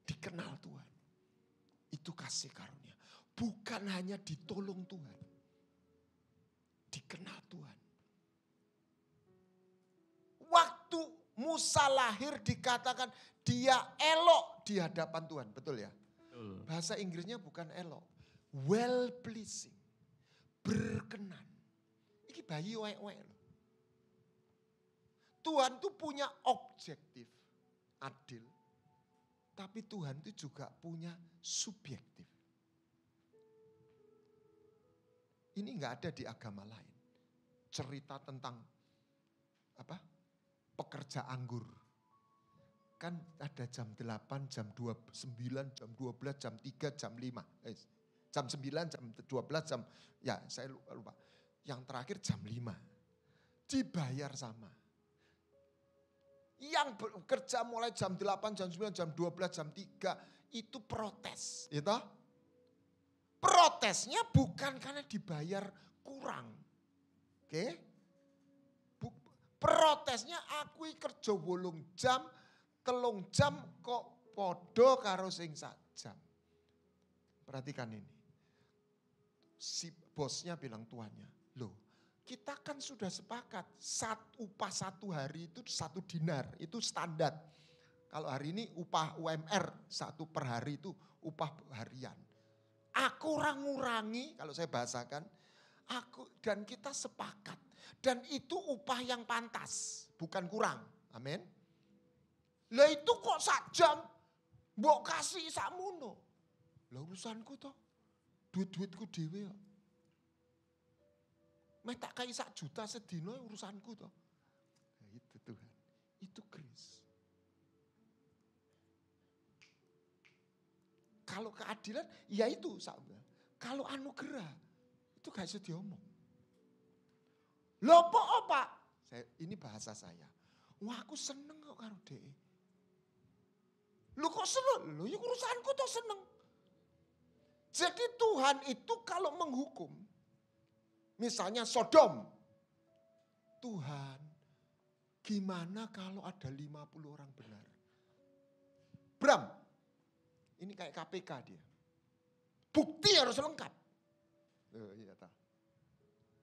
Dikenal Tuhan. Itu kasih karunia. Bukan hanya ditolong Tuhan. Dikenal Tuhan. Waktu Musa lahir dikatakan dia elok di hadapan Tuhan. Betul ya? Betul. Bahasa Inggrisnya bukan elok. Well pleasing. Berkenan. Ini bayi wek-wek loh. Tuhan tuh punya objektif, adil. Tapi Tuhan itu juga punya subjektif. Ini enggak ada di agama lain. Cerita tentang apa? Pekerja anggur. Kan ada jam 8, jam 9, jam 12, jam 3, jam 5. Jam 9, jam 12, jam, ya saya lupa. Yang terakhir jam 5. Dibayar sama. Yang bekerja mulai jam 8, jam 9, jam 12, jam 3 itu protes. Gitu? Protesnya bukan karena dibayar kurang. Oke? Protesnya aku kerja 8 jam, 3 jam kok podo karo sing sak jam. Perhatikan ini. Si bosnya bilang tuannya, loh kita kan sudah sepakat upah 1 hari itu 1 dinar, itu standar. Kalau hari ini upah UMR 1 per hari itu upah harian. Aku ngurangi, kalau saya bahasakan, dan kita sepakat. Dan itu upah yang pantas, bukan kurang. Amin. Lah itu kok 1 jam, mbok kasih sakmono. Lah urusanku toh, duit-duitku dhewe kok. Meh tak kai 1 juta sedina urusanku toh. Nah, itu Tuhan, itu grace. Kalau keadilan, ya itu sahabat. Kalau anugerah, itu gak bisa diomong. Loh apa? Ini bahasa saya. Wah aku seneng kok karo dhek. Lu kok seneng? Lu ya urusanku tuh seneng. Jadi Tuhan itu kalau menghukum, misalnya Sodom. Tuhan, gimana kalau ada 50 orang benar? Bram, ini kayak KPK dia. Bukti harus lengkap. Iya tak.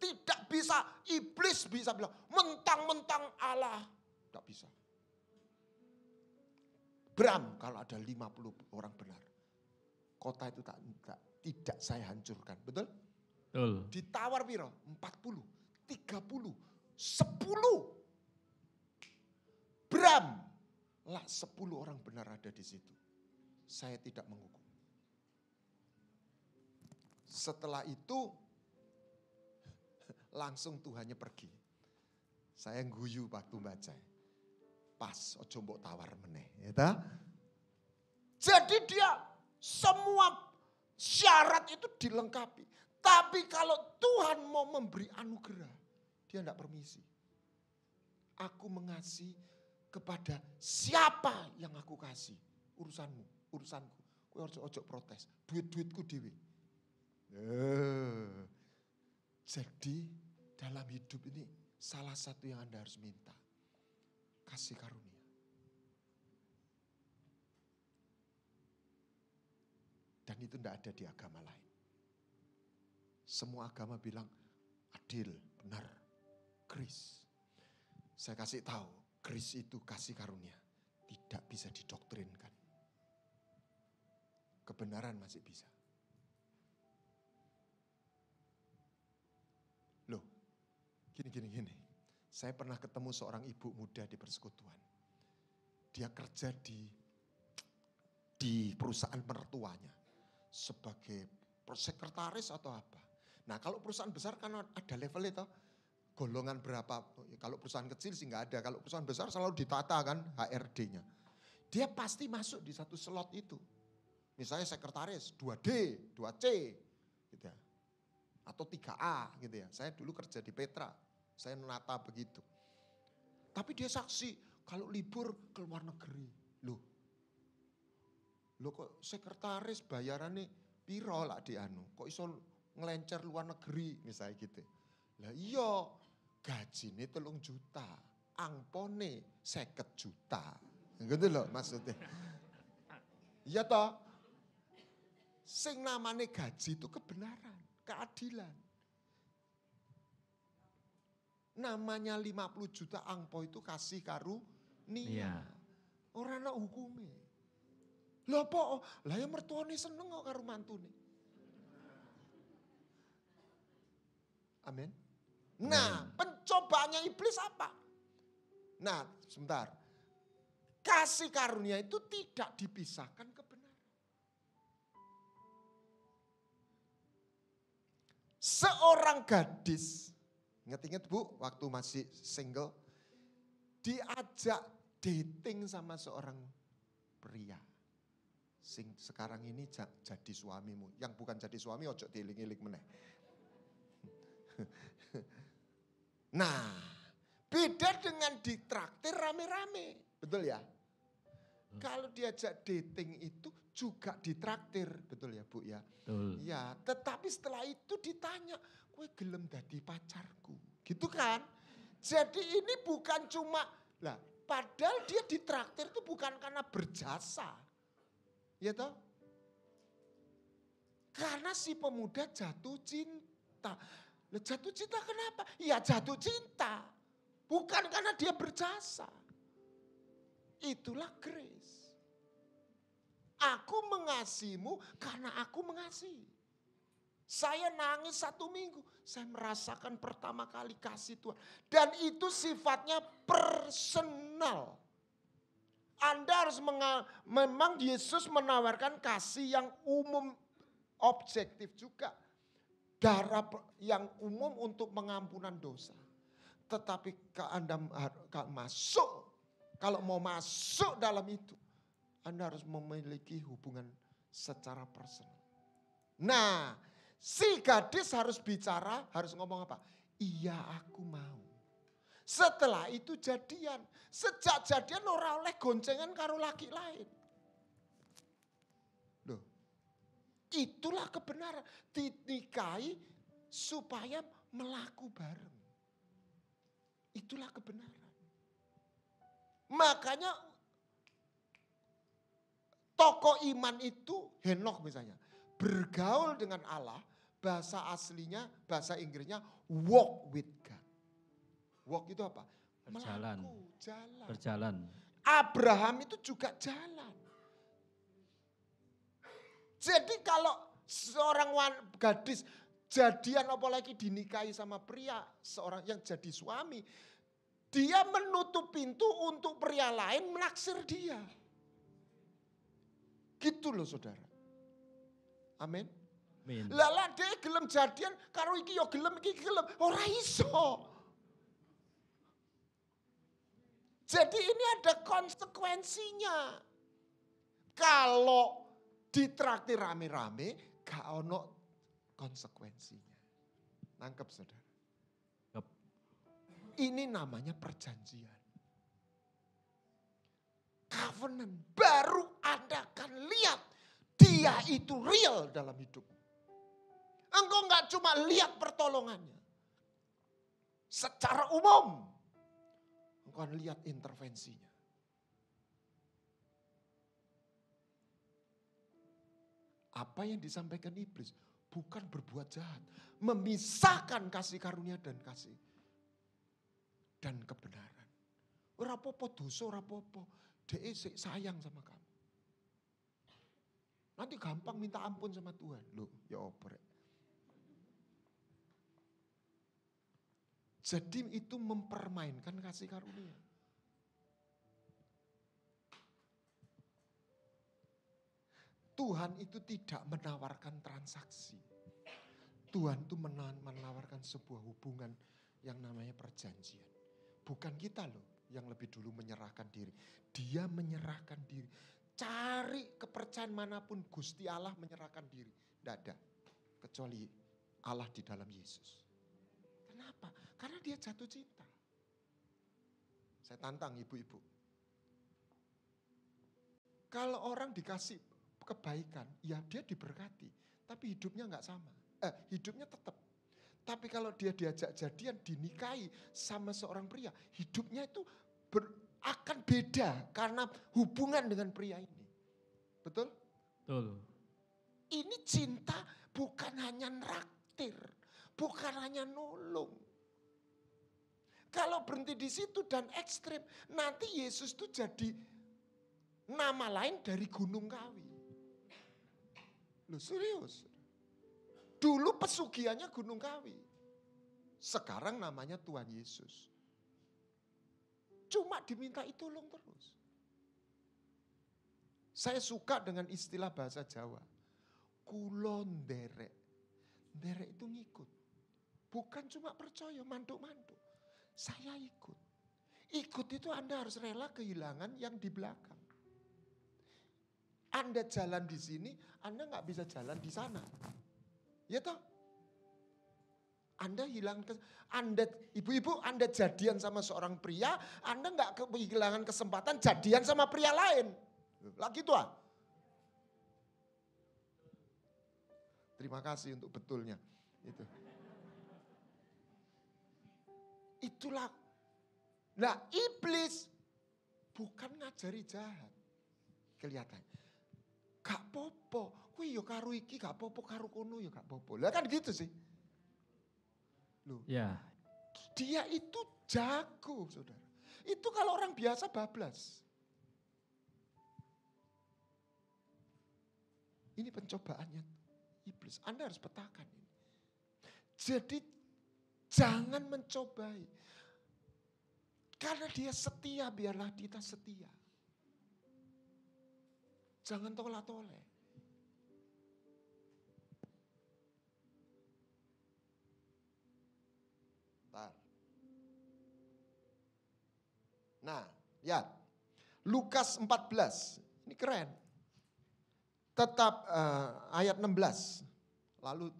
Tidak bisa, iblis bisa bilang, mentang-mentang Allah. Tidak bisa. Bram, kalau ada 50 orang benar. Kota itu tidak saya hancurkan. Betul? Betul. Ditawar piro? 40, 30, 10. Bram, lah 10 orang benar ada di situ. Saya tidak menghukum. Setelah itu langsung Tuhannya pergi. Saya guyu waktu baca. Pas ojo mbok tawar meneh, ya. Jadi dia semua syarat itu dilengkapi. Tapi kalau Tuhan mau memberi anugerah, dia tidak permisi. Aku mengasihi kepada siapa yang aku kasih. Urusanmu, urusanku. Kowe ojo protes. Duit-duitku dhewe. Jadi dalam hidup ini salah satu yang Anda harus minta, kasih karunia. Dan itu tidak ada di agama lain. Semua agama bilang adil, benar, grace. Saya kasih tahu, grace itu kasih karunia. Tidak bisa didoktrinkan. Kebenaran masih bisa. Loh, gini. Saya pernah ketemu seorang ibu muda di persekutuan. Dia kerja di perusahaan mertuanya sebagai sekretaris atau apa. Nah kalau perusahaan besar kan ada level itu, golongan berapa. Kalau perusahaan kecil sih nggak ada. Kalau perusahaan besar selalu ditata kan HRD-nya. Dia pasti masuk di satu slot itu. Misalnya sekretaris 2D, 2C gitu ya. Atau 3A gitu ya. Saya dulu kerja di Petra, saya menata begitu. Tapi dia saksi kalau libur ke luar negeri. Loh kok sekretaris bayarannya piro lah di anu. Kok iso ngelencer luar negeri misalnya gitu. Lah iya gajinya 3 juta, angpone 50 juta. Gitu loh maksudnya. Iya toh. Sing namanya gaji itu kebenaran, keadilan. Namanya 50 juta angpo itu kasih karunia. Orang ana hukume. Lho apa? Lah ya mertuane seneng kok karo mantune. Amin. Nah, pencobaannya iblis apa? Nah, sebentar. Kasih karunia itu tidak dipisahkan kebenaran. Seorang gadis, ingat-ingat Bu, waktu masih single, diajak dating sama seorang pria. Sing sekarang ini jadi suamimu. Yang bukan jadi suami, ojo dieling-eling meneh. Nah, beda dengan ditraktir rame-rame. Betul ya? Kalau diajak dating itu juga ditraktir. Betul ya Bu ya? Betul. Ya, tetapi setelah itu ditanya, kowe gelem dadi pacarku. Gitu kan? Jadi ini bukan cuma, lah padahal dia ditraktir itu bukan karena berjasa. Ya toh? Karena si pemuda jatuh cinta. Lah jatuh cinta kenapa? Ya jatuh cinta. Bukan karena dia berjasa. Itulah grace. Aku mengasihimu karena aku mengasihi. Saya nangis 1 minggu. Saya merasakan pertama kali kasih Tuhan. Dan itu sifatnya personal. Anda harus memang Yesus menawarkan kasih yang umum, objektif juga. Darah yang umum untuk pengampunan dosa. Tetapi Anda masuk, kalau mau masuk dalam itu, Anda harus memiliki hubungan secara personal. Nah, si gadis harus bicara, harus ngomong apa? Iya aku mau. Setelah itu jadian. Sejak jadian ora oleh goncengan karo laki lain. Loh, itulah kebenaran. Dinikahi supaya melaku bareng. Itulah kebenaran. Makanya tokoh iman itu Henokh misalnya. Bergaul dengan Allah, bahasa aslinya, bahasa Inggrisnya walk with God. Walk itu apa? Berjalan. Melaku, jalan. Berjalan. Abraham itu juga jalan. Jadi kalau seorang gadis jadian apalagi dinikahi sama pria, seorang yang jadi suami, dia menutup pintu untuk pria lain menaksir dia. Gitu loh saudara. Amin. Amin. Lala dia gelem jadian karo iki yo gelem iki gelem ora iso. Jadi ini ada konsekuensinya. Kalau ditraktir rame-rame gak ono konsekuensinya. Nangkep saudara. Yep. Ini namanya perjanjian. Covenant. Baru Anda akan lihat dia itu real dalam hidup. Engkau gak cuma lihat pertolongannya. Secara umum, engkau lihat intervensinya. Apa yang disampaikan iblis bukan berbuat jahat, memisahkan kasih karunia dan kasih dan kebenaran. Ora apa-apa dosa, ora apa-apa. Dia sayang sama kamu. Nanti gampang minta ampun sama Tuhan. Loh, ya oprek. Jadi itu mempermainkan kasih karunia. Tuhan itu tidak menawarkan transaksi. Tuhan itu menawarkan sebuah hubungan yang namanya perjanjian. Bukan kita loh yang lebih dulu menyerahkan diri. Dia menyerahkan diri. Cari kepercayaan manapun Gusti Allah menyerahkan diri. Tidak ada. Kecuali Allah di dalam Yesus. Kenapa? Karena dia jatuh cinta. Saya tantang ibu-ibu. Kalau orang dikasih kebaikan, ya dia diberkati. Tapi hidupnya enggak sama. Hidupnya tetap. Tapi kalau dia diajak jadian, dinikahi sama seorang pria, hidupnya itu akan beda karena hubungan dengan pria ini. Betul? Betul. Ini cinta bukan hanya nraktir, bukan hanya nolong. Kalau berhenti di situ dan ekstrim, nanti Yesus itu jadi nama lain dari Gunung Kawi. Loh serius. Dulu pesugihannya Gunung Kawi. Sekarang namanya Tuhan Yesus. Cuma dimintai tolong terus. Saya suka dengan istilah bahasa Jawa. Kulon derek. Derek itu ngikut. Bukan cuma percaya, manduk-manduk. Saya ikut. Ikut itu Anda harus rela kehilangan yang di belakang. Anda jalan di sini, Anda nggak bisa jalan di sana. Ya toh? Anda ibu-ibu Anda jadian sama seorang pria, Anda nggak kehilangan kesempatan jadian sama pria lain. Lagi tuh. Terima kasih untuk betulnya. Itulah. Nah, iblis bukan ngajari jahat. Kelihatannya. Gak popo, kuwi yo karo iki gak popo, karo kono yo gak popo. Lah kan gitu sih. Loh. Ya. Dia itu jago, Saudara. Itu kalau orang biasa bablas. Ini pencobaannya iblis. Anda harus petakan ini. Jadi jangan mencobai. Karena dia setia, biarlah kita setia. Jangan tolak-tolak. Nah, lihat. Lukas 14. Ini keren. Tetap ayat 16. Lalu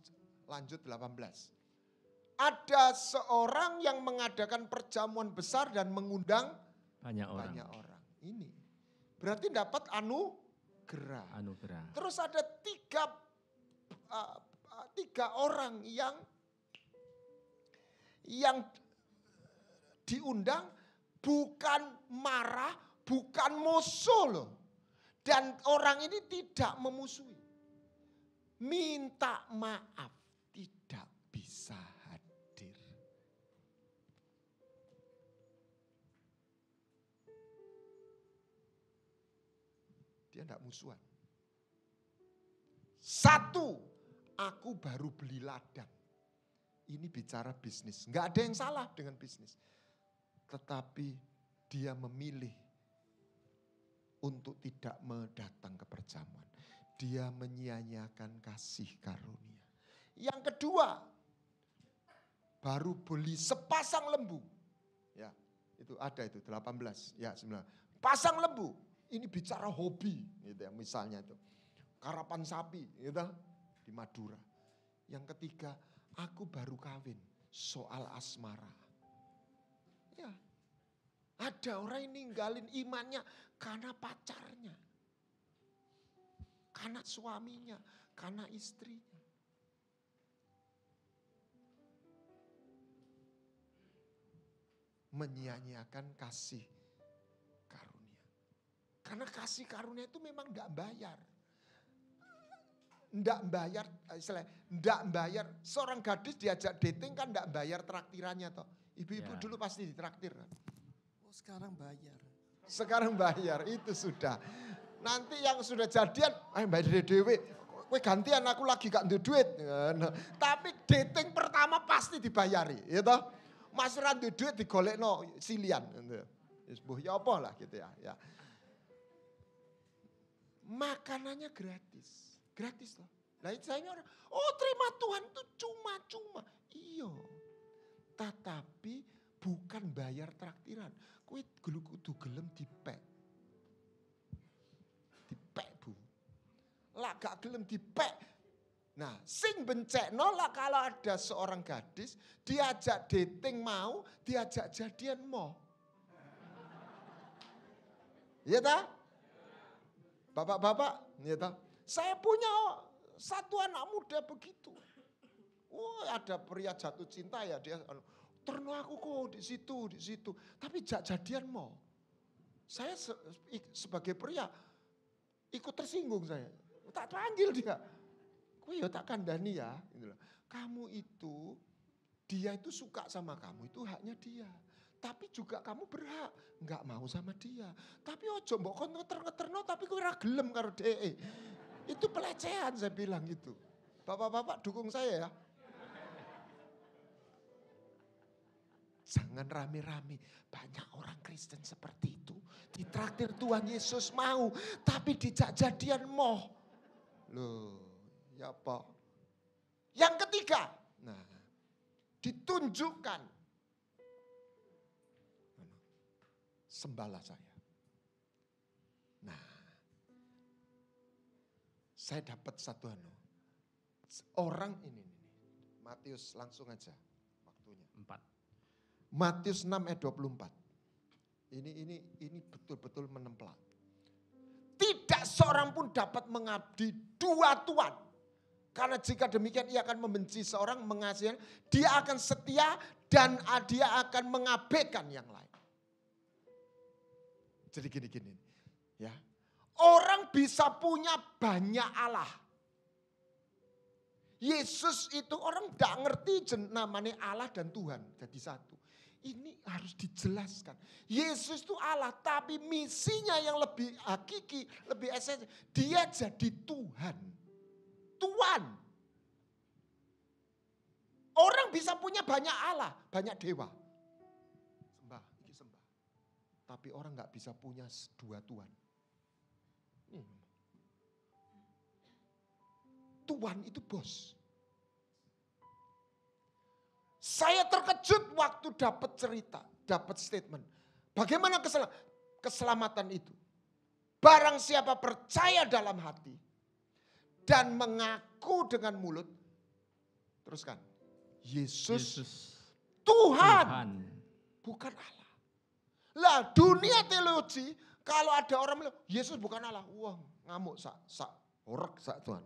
lanjut 18. Ada seorang yang mengadakan perjamuan besar dan mengundang Banyak orang. Ini berarti dapat anugerah. Terus ada tiga orang yang diundang bukan marah, bukan musuh loh. Dan orang ini tidak memusuhi. Minta maaf, tidak bisa hadir. Dia tidak musuhan. Satu, aku baru beli ladang. Ini bicara bisnis. Enggak ada yang salah dengan bisnis. Tetapi dia memilih untuk tidak mendatang ke perjamuan. Dia menyia-nyiakan kasih karunia. Yang kedua, baru beli sepasang lembu. Ya, itu ada itu 18, ya 9. Pasang lembu. Ini bicara hobi gitu ya, misalnya itu. Karapan sapi gitu di Madura. Yang ketiga, aku baru kawin, soal asmara. Ya. Ada orang yang ninggalin imannya karena pacarnya. Karena suaminya, karena istrinya. menyia-nyiakan kasih karunia. Karena kasih karunia itu memang enggak bayar. Enggak bayar. Seorang gadis diajak dating kan enggak bayar traktirannya toh. Ibu-ibu dulu pasti ditraktir kan. Oh sekarang bayar. Sekarang bayar, itu sudah. Nanti yang sudah jadian, bayar dewe. Kowe gantian aku lagi gak ada duit. Tapi dating pertama pasti dibayari, ya toh. Mas ra duwe duit digolekno silian. Ya apa lah gitu ya. Makanannya gratis. Gratis loh. Nah itu saya orang, terima Tuhan itu cuma-cuma. Iya. Tetapi bukan bayar traktiran. Kowe kudu gelem dipek. Dipek Bu. Lah gak gelem dipek. Nah sing bencekno lah kalau ada seorang gadis diajak dating mau, diajak jadian mau. Iya tak? Bapak-bapak, iya tak? Saya punya satu anak muda begitu. Ada pria jatuh cinta ya dia. Terno aku kok di situ. Tapi jadian mau. Saya sebagai pria ikut tersinggung saya. Tak panggil dia. Kue ya tak kandani ya. Kamu itu, dia itu suka sama kamu itu haknya dia. Tapi juga kamu berhak nggak mau sama dia. Tapi ojo mbok kon ngeter-ngeterno tapi kowe ora gelem karo dhek. Itu pelecehan saya bilang gitu. Bapak-bapak dukung saya ya. Jangan rame-rame. Banyak orang Kristen seperti itu. Ditraktir Tuhan Yesus mau. Tapi dijak jadian mau. Loh, ya apa? Yang ketiga. Nah, ditunjukkan. Sembahlah saya. Nah, saya dapat satu orang ini. Matius langsung aja waktunya. 4. Matius 6 ayat 24. Ini betul-betul menempel. Tidak seorang pun dapat mengabdi dua tuan. Karena jika demikian ia akan membenci seorang, mengasihi, dia akan setia dan dia akan mengabaikan yang lain. Jadi gini, ya. Orang bisa punya banyak Allah. Yesus itu orang gak ngerti namanya Allah dan Tuhan jadi satu. Ini harus dijelaskan. Yesus itu Allah tapi misinya yang lebih hakiki, lebih esensial. Dia jadi Tuhan. Tuhan. Orang bisa punya banyak Allah, banyak dewa. Sembah. Tapi orang gak bisa punya dua Tuhan. Tuhan itu bos. Saya terkejut waktu dapat cerita, dapat statement. Bagaimana keselamatan itu? Barang siapa percaya dalam hati dan mengaku dengan mulut, teruskan. Yesus Tuhan, bukan Allah. Lah dunia teologi, kalau ada orang bilang, Yesus bukan Allah. Wah ngamuk horek Tuhan.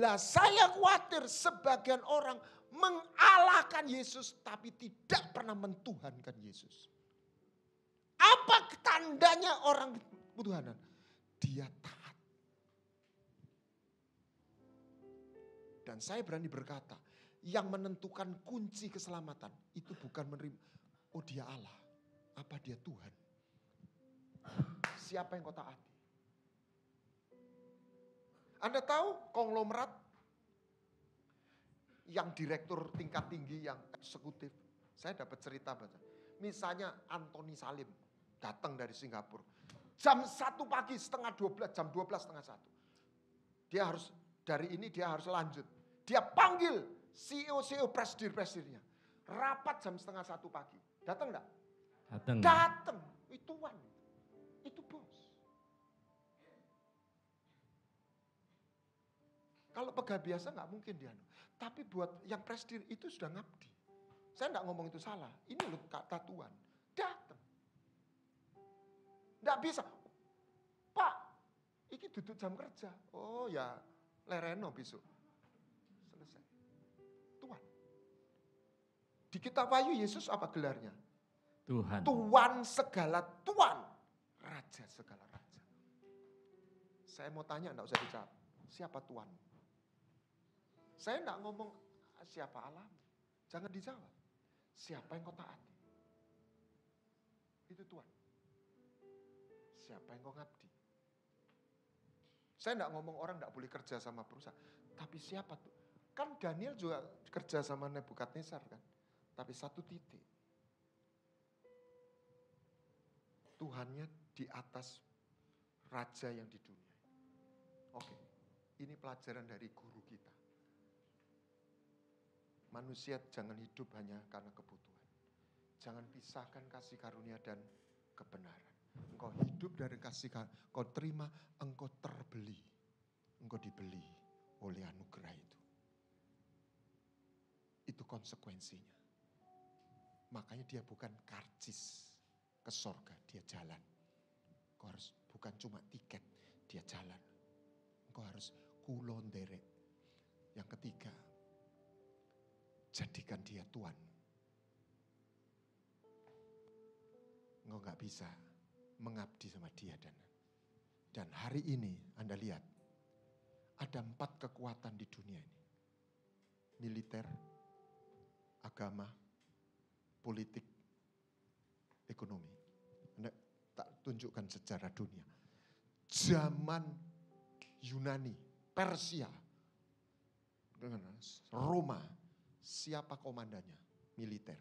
Lah saya khawatir sebagian orang mengalahkan Yesus tapi tidak pernah mentuhankan Yesus. Apa tandanya orang Tuhanan? Dia taat. Dan saya berani berkata, yang menentukan kunci keselamatan itu bukan menerima, oh dia Allah, apa dia Tuhan. Siapa yang kau taati? Anda tahu konglomerat yang direktur tingkat tinggi, yang eksekutif. Saya dapat cerita baca. Misalnya Anthony Salim datang dari Singapura. Jam 1 pagi setengah 12, jam 12 setengah 1. Dia harus, dari ini dia harus lanjut. Dia panggil CEO presidirnya. Rapat jam setengah 1 pagi. Datang enggak? Datang. Itu Tuhan. Itu bos. Kalau pegawai biasa nggak mungkin dia. Tapi buat yang presidir itu sudah ngabdi. Saya nggak ngomong itu salah. Ini loh kata Tuhan. Datang. Nggak bisa. Pak, ini duduk jam kerja. Oh ya, lereno besok. Selesai. Tuhan. Di Kitab Wahyu Yesus apa gelarnya? Tuhan. Tuan segala Tuan. Raja segala raja. Saya mau tanya, enggak usah dijawab. Siapa Tuan? Saya enggak ngomong siapa Allah. Jangan dijawab. Siapa yang kau taati? Itu Tuhan. Siapa yang kau ngabdi? Saya enggak ngomong orang enggak boleh kerja sama perusahaan. Tapi siapa tuh? Kan Daniel juga kerja sama Nebukadnezar kan. Tapi satu titik. Tuhannya di atas raja yang di dunia. Oke, ini pelajaran dari guru kita. Manusia jangan hidup hanya karena kebutuhan. Jangan pisahkan kasih karunia dan kebenaran. Engkau hidup dari kasih karunia, engkau terima, engkau terbeli. Engkau dibeli oleh anugerah itu. Itu konsekuensinya. Makanya dia bukan karcis ke sorga, dia jalan. Engkau harus bukan cuma tiket, dia jalan. Engkau harus kulon derek. Yang ketiga, jadikan dia Tuhan. Engkau gak bisa mengabdi sama dia. Dan hari ini Anda lihat, ada 4 kekuatan di dunia ini. Militer, agama, politik, ekonomi. Anda tak tunjukkan sejarah dunia. Zaman Yunani, Persia, Roma, siapa komandannya? Militer.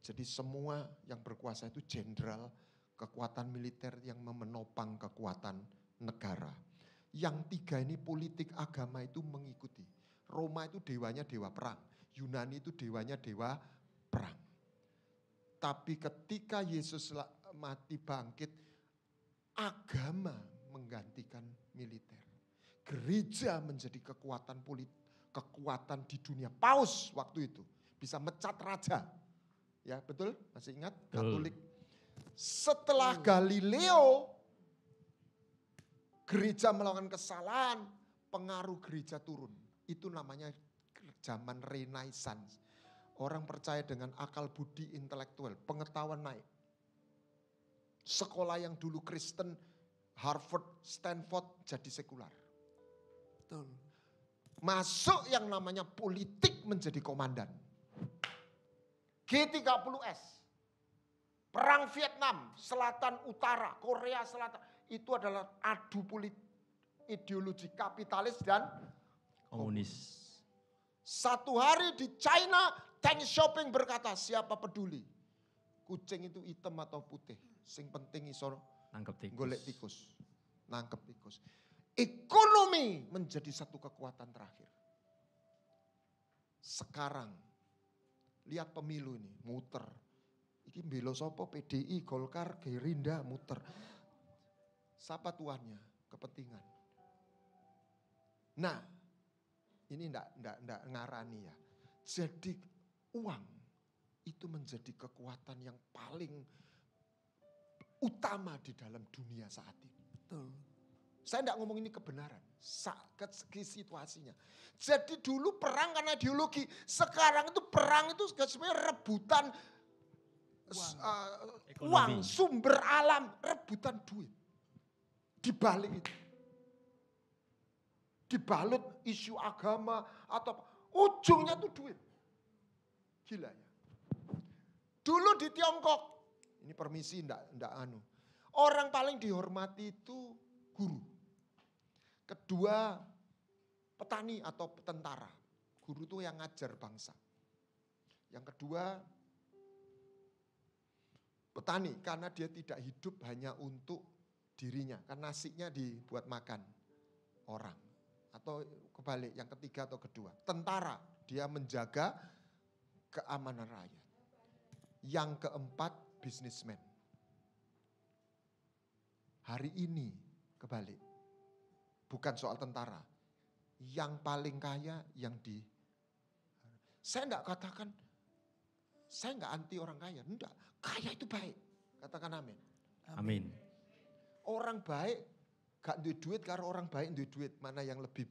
Jadi semua yang berkuasa itu jenderal, kekuatan militer yang menopang kekuatan negara. Yang 3 ini politik agama itu mengikuti. Roma itu dewanya dewa perang. Yunani itu dewanya dewa perang. Tapi ketika Yesus mati bangkit, agama menggantikan militer. Gereja menjadi kekuatan kekuatan di dunia. Paus waktu itu bisa mecat raja. Ya betul? Masih ingat? Katolik. Setelah Galileo, gereja melakukan kesalahan, pengaruh gereja turun. Itu namanya zaman Renaissance. Orang percaya dengan akal budi intelektual, pengetahuan naik. Sekolah yang dulu Kristen, Harvard, Stanford jadi sekular. Betul. Masuk yang namanya politik menjadi komandan. G30S, Perang Vietnam, Selatan Utara, Korea Selatan. Itu adalah adu politik, ideologi kapitalis dan Komunis. Satu hari di China, Deng Xiaoping berkata, siapa peduli? Kucing itu hitam atau putih. Sing penting iso Nangkep tikus. golek tikus. Nangkep tikus. Ekonomi menjadi satu kekuatan terakhir. Sekarang, lihat pemilu ini, muter. Iki mbelo sapa PDI, Golkar, Gerindra, muter. Siapa tuannya? Kepentingan. Nah, ini enggak ngarani ya. Jadi uang itu menjadi kekuatan yang paling utama di dalam dunia saat ini. Betul. Saya enggak ngomong ini kebenaran, situasinya. Jadi dulu perang karena ideologi, sekarang itu perang itu sebenarnya rebutan uang, sumber alam, rebutan duit. Di balik itu. Dibalut isu agama atau ujungnya itu duit. Gila ya. Dulu di Tiongkok, ini permisi enggak anu. Orang paling dihormati itu guru. Kedua petani atau tentara. Guru itu yang ngajar bangsa. Yang kedua petani karena dia tidak hidup hanya untuk dirinya. Karena nasinya dibuat makan orang. Atau kebalik, yang ketiga atau kedua. Tentara, dia menjaga keamanan rakyat. Yang keempat, bisnismen. Hari ini kebalik. Bukan soal tentara. Yang paling kaya yang di... Saya enggak katakan, saya enggak anti orang kaya. Enggak, kaya itu baik. Katakan amin. Amin. Orang baik gak duit duit karena orang baik duit duit. Mana yang lebih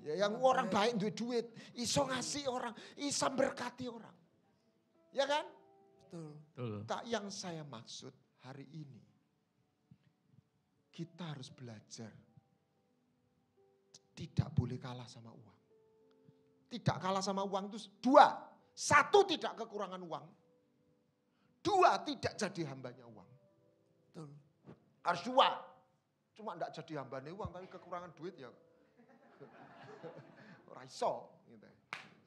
ya, yang orang baik duit duit, iso ngasih orang, iso berkati orang. Ya kan? Betul. Tak, yang saya maksud hari ini, kita harus belajar. Tidak boleh kalah sama uang. Tidak kalah sama uang itu dua. Satu, tidak kekurangan uang. Dua, tidak jadi hambanya uang. Betul. Harus dua. Cuma tidak jadi hambanya uang, tapi kekurangan duit ya. Raiso. Gitu.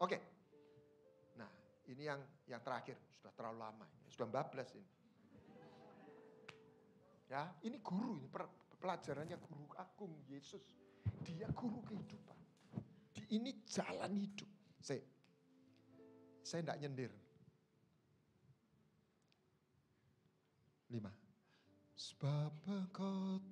Oke. Nah, ini yang terakhir. Sudah terlalu lama. Sudah 14 ini. Ya, ini guru. Ini pelajarannya guru agung Yesus. Dia guru kehidupan. Ini jalan hidup. Saya tidak nyindir. 5. Sebab engkau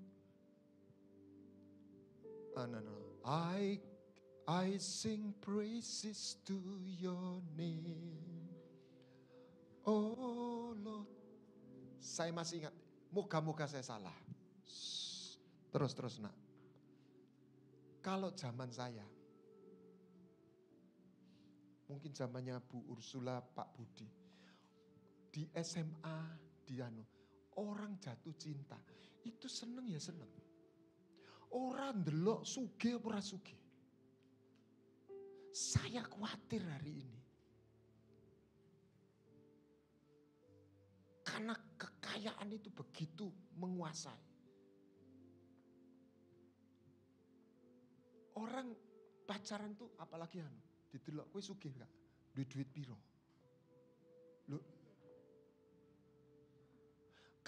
I sing praises to your name. Oh Lord. Saya masih ingat. Moga-moga saya salah. Terus nak. Kalau zaman saya, mungkin zamannya Bu Ursula, Pak Budi, di SMA, orang jatuh cinta, itu seneng ya seneng. Orang ndelok sugih ora sugih. Saya khawatir hari ini. Karena kekayaan itu begitu menguasai. Orang pacaran tuh apalagi didelok kowe sugih gak? Duit piro? Loh.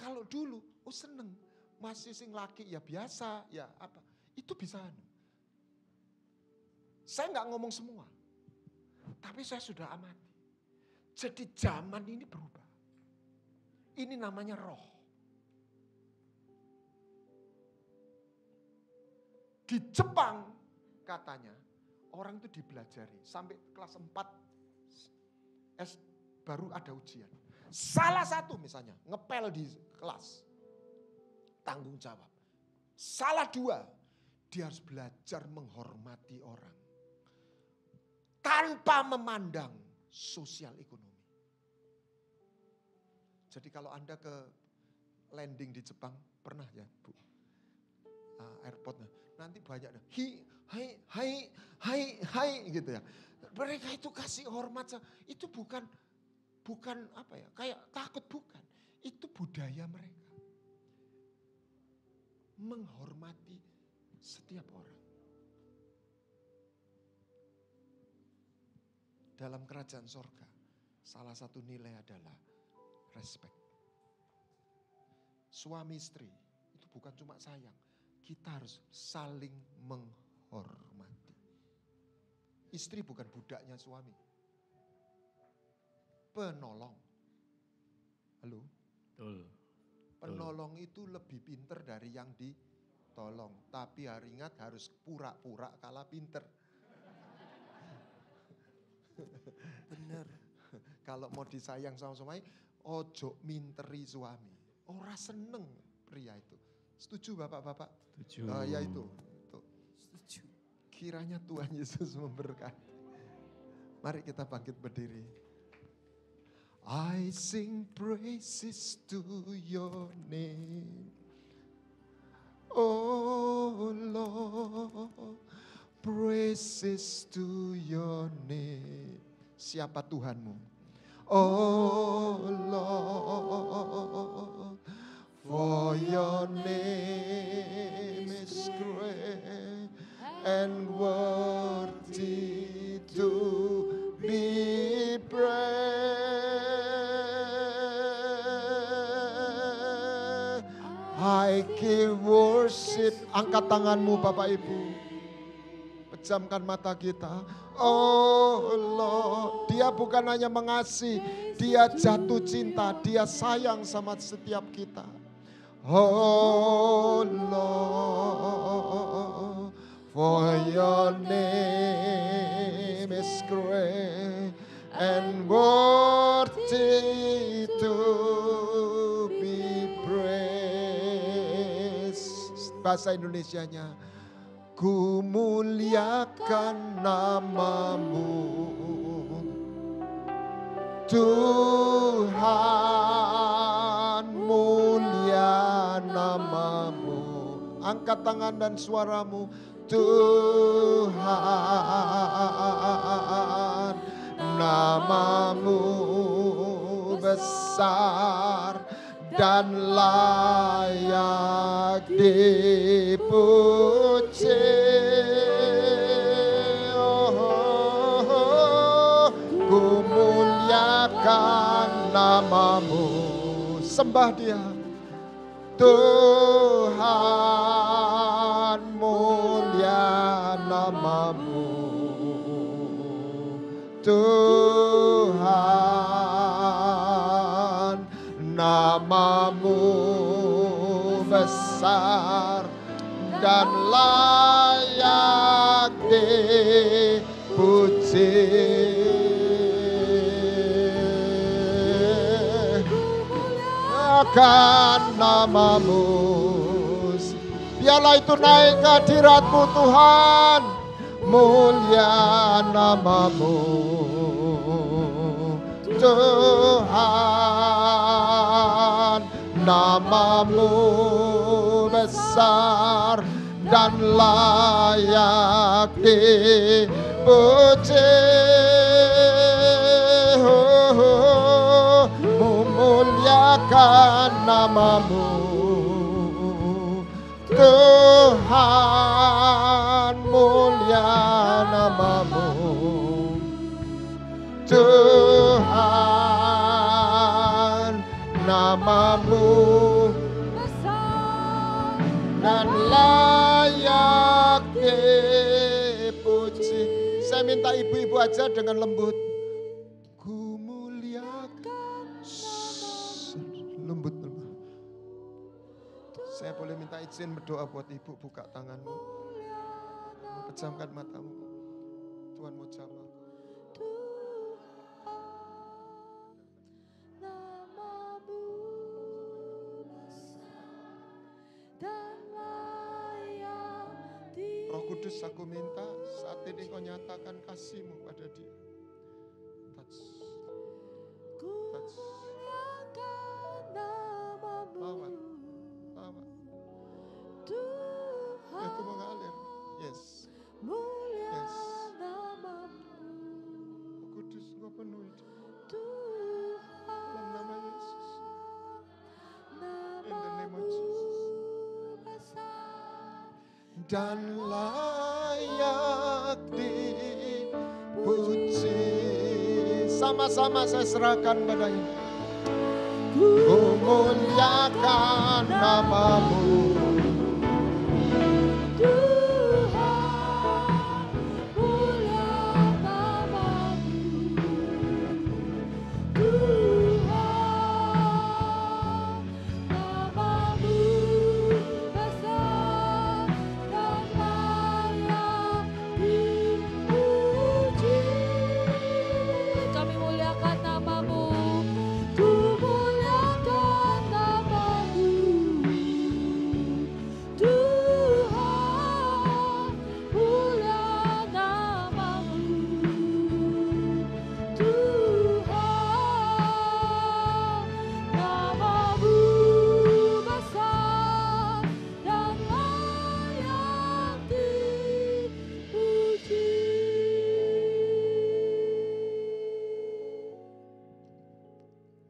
Kalau dulu seneng, masih sing laki ya biasa, ya apa? Itu bisa Saya nggak ngomong semua. Tapi saya sudah amati. Jadi zaman ini berubah. Ini namanya roh. Di Jepang katanya orang itu dibelajari sampai kelas 4 baru ada ujian. Salah satu misalnya ngepel di kelas, tanggung jawab. Salah 2, dia harus belajar menghormati orang tanpa memandang sosial ekonomi. Jadi kalau Anda ke landing di Jepang, pernah ya Bu? Airportnya, nanti banyak hai gitu ya. Mereka itu kasih hormat, itu bukan apa ya, kayak takut bukan. Itu budaya mereka. Menghormati setiap orang. Dalam kerajaan sorga, salah satu nilai adalah respect. Suami istri itu bukan cuma sayang, kita harus saling menghormati. Istri bukan budaknya suami. Penolong. Halo? Betul. Penolong itu lebih pinter dari yang ditolong. Tapi ingat harus pura-pura kalah pinter. Bener. Kalau mau disayang sama suami, ojo minteri suami. Ora seneng pria itu. Setuju bapak-bapak? Setuju. Ya itu. Setuju. Kiranya Tuhan Yesus memberkati. Mari kita bangkit berdiri. I sing praises to your name. Oh Lord, praises to your name. Siapa Tuhanmu? Oh Lord, for your name is great and worthy to be praised. I give worship. Angkat tanganmu Bapak Ibu. Pejamkan mata kita. Oh Lord, dia bukan hanya mengasihi, dia jatuh cinta, dia sayang sama setiap kita. Oh Lord, for your name is great and worthy to be praised. Bahasa Indonesianya, ku muliakan namamu, Tuhan, mulia nama-Mu. Angkat tangan dan suaramu. Tuhan, nama-Mu besar dan layak dipuji. Ku muliakan nama-Mu. Sembah Dia. Tuhan, mulia nama-Mu. Tuhan, nama-Mu besar dan layak dipuji. Akan nama-Mu, biarlah itu naik ke hadirat-Mu Tuhan. Mulia nama-Mu, Tuhan, nama-Mu besar dan layak dipuji. Muliakan nama-Mu, Tuhan, mulia nama-Mu. Tuhan, nama-Mu dan layak dipuji. Saya minta ibu-ibu aja dengan lembut. Lembut. Saya boleh minta izin berdoa buat ibu, buka tanganmu. Pejamkan matamu. Tuhan mau jamah. Roh Kudus, aku minta saat ini kau nyatakan kasih-Mu pada dia. Touch. Bawa. Itu mengalir. Yes. Yes. Roh Kudus, Kau penuhi dia. Dalam nama Yesus. In the name of Jesus. Dan layak dipuji. Sama-sama saya serahkan padanya. Ku muliakan nama-Mu.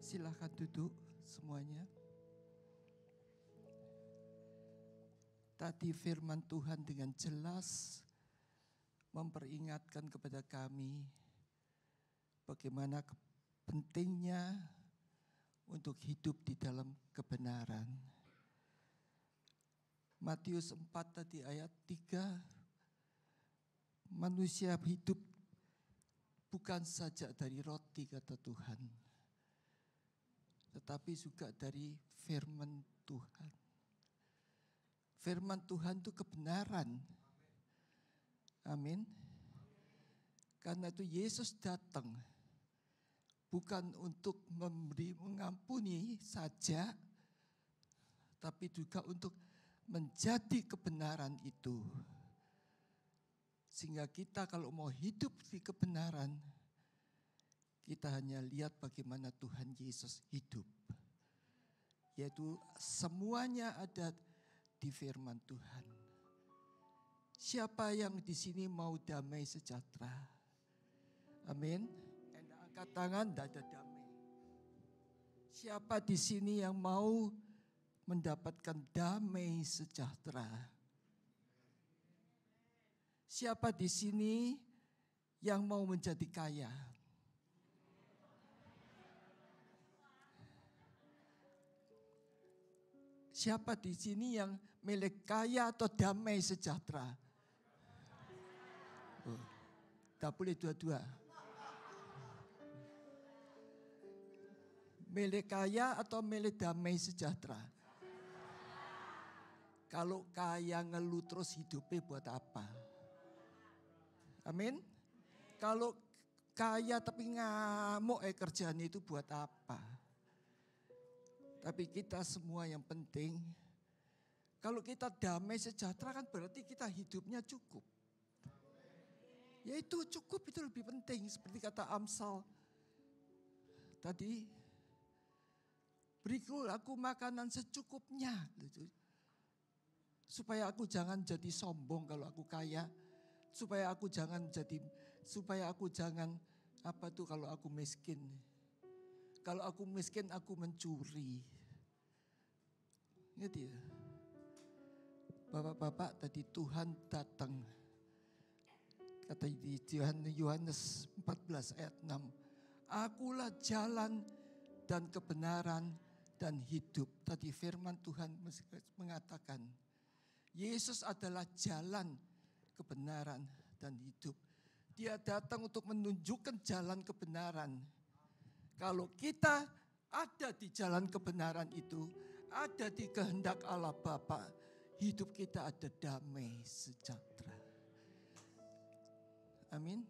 Silakan duduk semuanya. Tadi firman Tuhan dengan jelas memperingatkan kepada kami bagaimana pentingnya untuk hidup di dalam kebenaran. Matius 4 tadi ayat 3, manusia hidup bukan saja dari roti kata Tuhan, tetapi juga dari firman Tuhan. Firman Tuhan itu kebenaran. Amin. Karena itu Yesus datang bukan untuk mengampuni saja, tapi juga untuk menjadi kebenaran itu. Sehingga kita kalau mau hidup di kebenaran, kita hanya lihat bagaimana Tuhan Yesus hidup. Yaitu semuanya ada di firman Tuhan. Siapa yang di sini mau damai sejahtera? Amin. Angkat tangan, tidak ada damai. Siapa di sini yang mau mendapatkan damai sejahtera? Siapa di sini yang mau menjadi kaya? Siapa di sini yang milik kaya atau damai sejahtera? Tak boleh dua-dua. Milik kaya atau milik damai sejahtera? Kalau kaya ngeluh terus hidupnya buat apa? Amin. Kalau kaya tapi ngamuk kerjaan itu buat apa? Tapi kita semua yang penting, kalau kita damai sejahtera kan berarti kita hidupnya cukup. Ya itu cukup, itu lebih penting. Seperti kata Amsal tadi, beriku aku makanan secukupnya. Supaya aku jangan jadi sombong kalau aku kaya. Supaya aku jangan kalau aku miskin. Kalau aku miskin aku mencuri. Gitu ya. Bapak-bapak tadi Tuhan datang. Kata di Yohanes 14 ayat 6. Akulah jalan dan kebenaran dan hidup. Tadi firman Tuhan mengatakan. Yesus adalah jalan, kebenaran dan hidup. Dia datang untuk menunjukkan jalan kebenaran. Kalau kita ada di jalan kebenaran itu, ada di kehendak Allah Bapa, hidup kita ada damai sejahtera. Amin.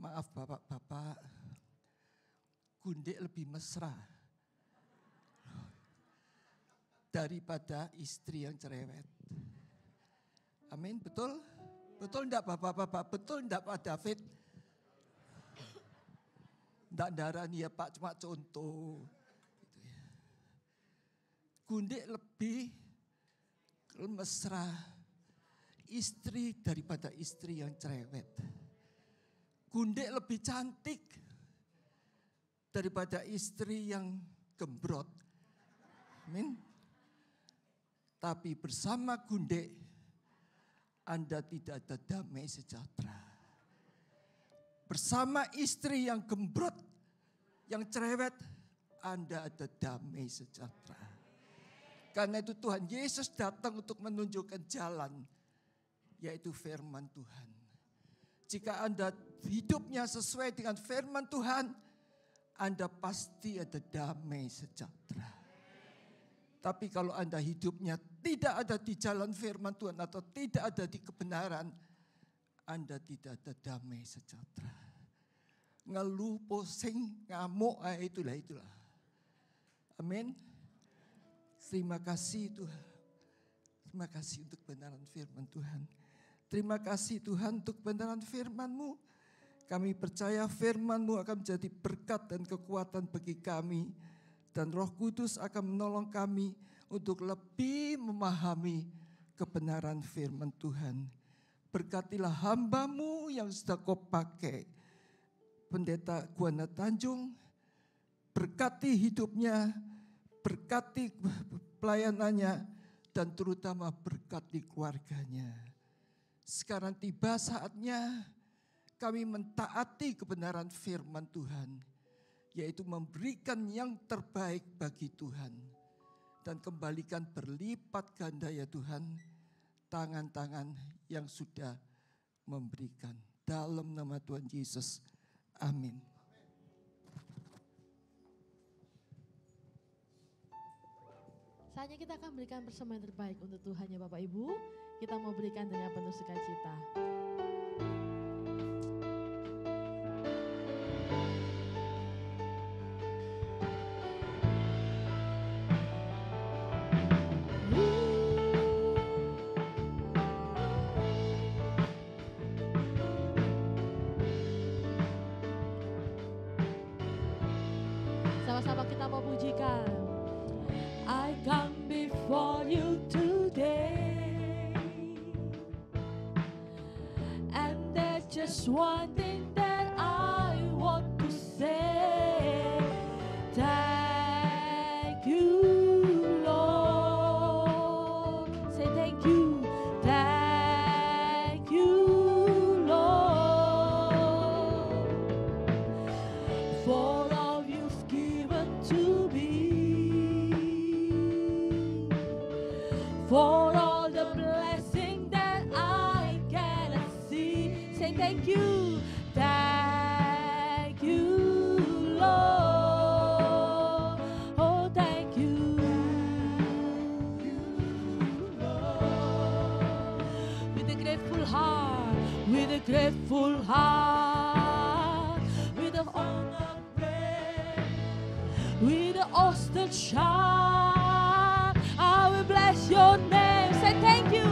Maaf bapak-bapak, gundik lebih mesra daripada istri yang cerewet. Amin, betul? Betul enggak bapak-bapak? Betul enggak Pak David? Enggak darani ya Pak, cuma contoh. Gitu ya. Gundik lebih mesra istri daripada istri yang cerewet. Gundik lebih cantik daripada istri yang gembrot. Amin. Tapi bersama gundik, Anda tidak ada damai sejahtera. Bersama istri yang gembrot, yang cerewet, Anda ada damai sejahtera. Karena itu Tuhan Yesus datang untuk menunjukkan jalan, yaitu firman Tuhan. Jika Anda hidupnya sesuai dengan firman Tuhan, Anda pasti ada damai sejahtera. Tapi kalau Anda hidupnya tidak ada di jalan firman Tuhan atau tidak ada di kebenaran, Anda tidak ada damai sejahtera. Ngeluh, pusing, ngamuk, itulah. Amin. Terima kasih Tuhan. Terima kasih untuk kebenaran firman Tuhan. Terima kasih Tuhan untuk kebenaran firman-Mu. Kami percaya firman-Mu akan menjadi berkat dan kekuatan bagi kami. Dan Roh Kudus akan menolong kami untuk lebih memahami kebenaran firman Tuhan. Berkatilah hamba-Mu yang sudah Kau pakai. Pendeta Guana Tanjung, berkati hidupnya, berkati pelayanannya, dan terutama berkati keluarganya. Sekarang tiba saatnya kami mentaati kebenaran firman Tuhan, yaitu memberikan yang terbaik bagi Tuhan. Dan kembalikan berlipat ganda ya Tuhan, tangan-tangan yang sudah memberikan. Dalam nama Tuhan Yesus, amin. Saatnya kita akan berikan persembahan terbaik untuk Tuhan ya Bapak Ibu. Kita mau berikan dengan penuh sukacita. Sama-sama kita mau pujikan. I come before you today, and there's just one thing that I want to say. Thank you, Lord. Say thank you. Thank you, Lord, for all you've given to me, for all the blessing that I cannot see. Say thank you. Thank you, Lord. Oh, thank you. With a grateful heart, with a grateful heart, with a honor prayer, with an awesome shout, I will bless your name. Say thank you,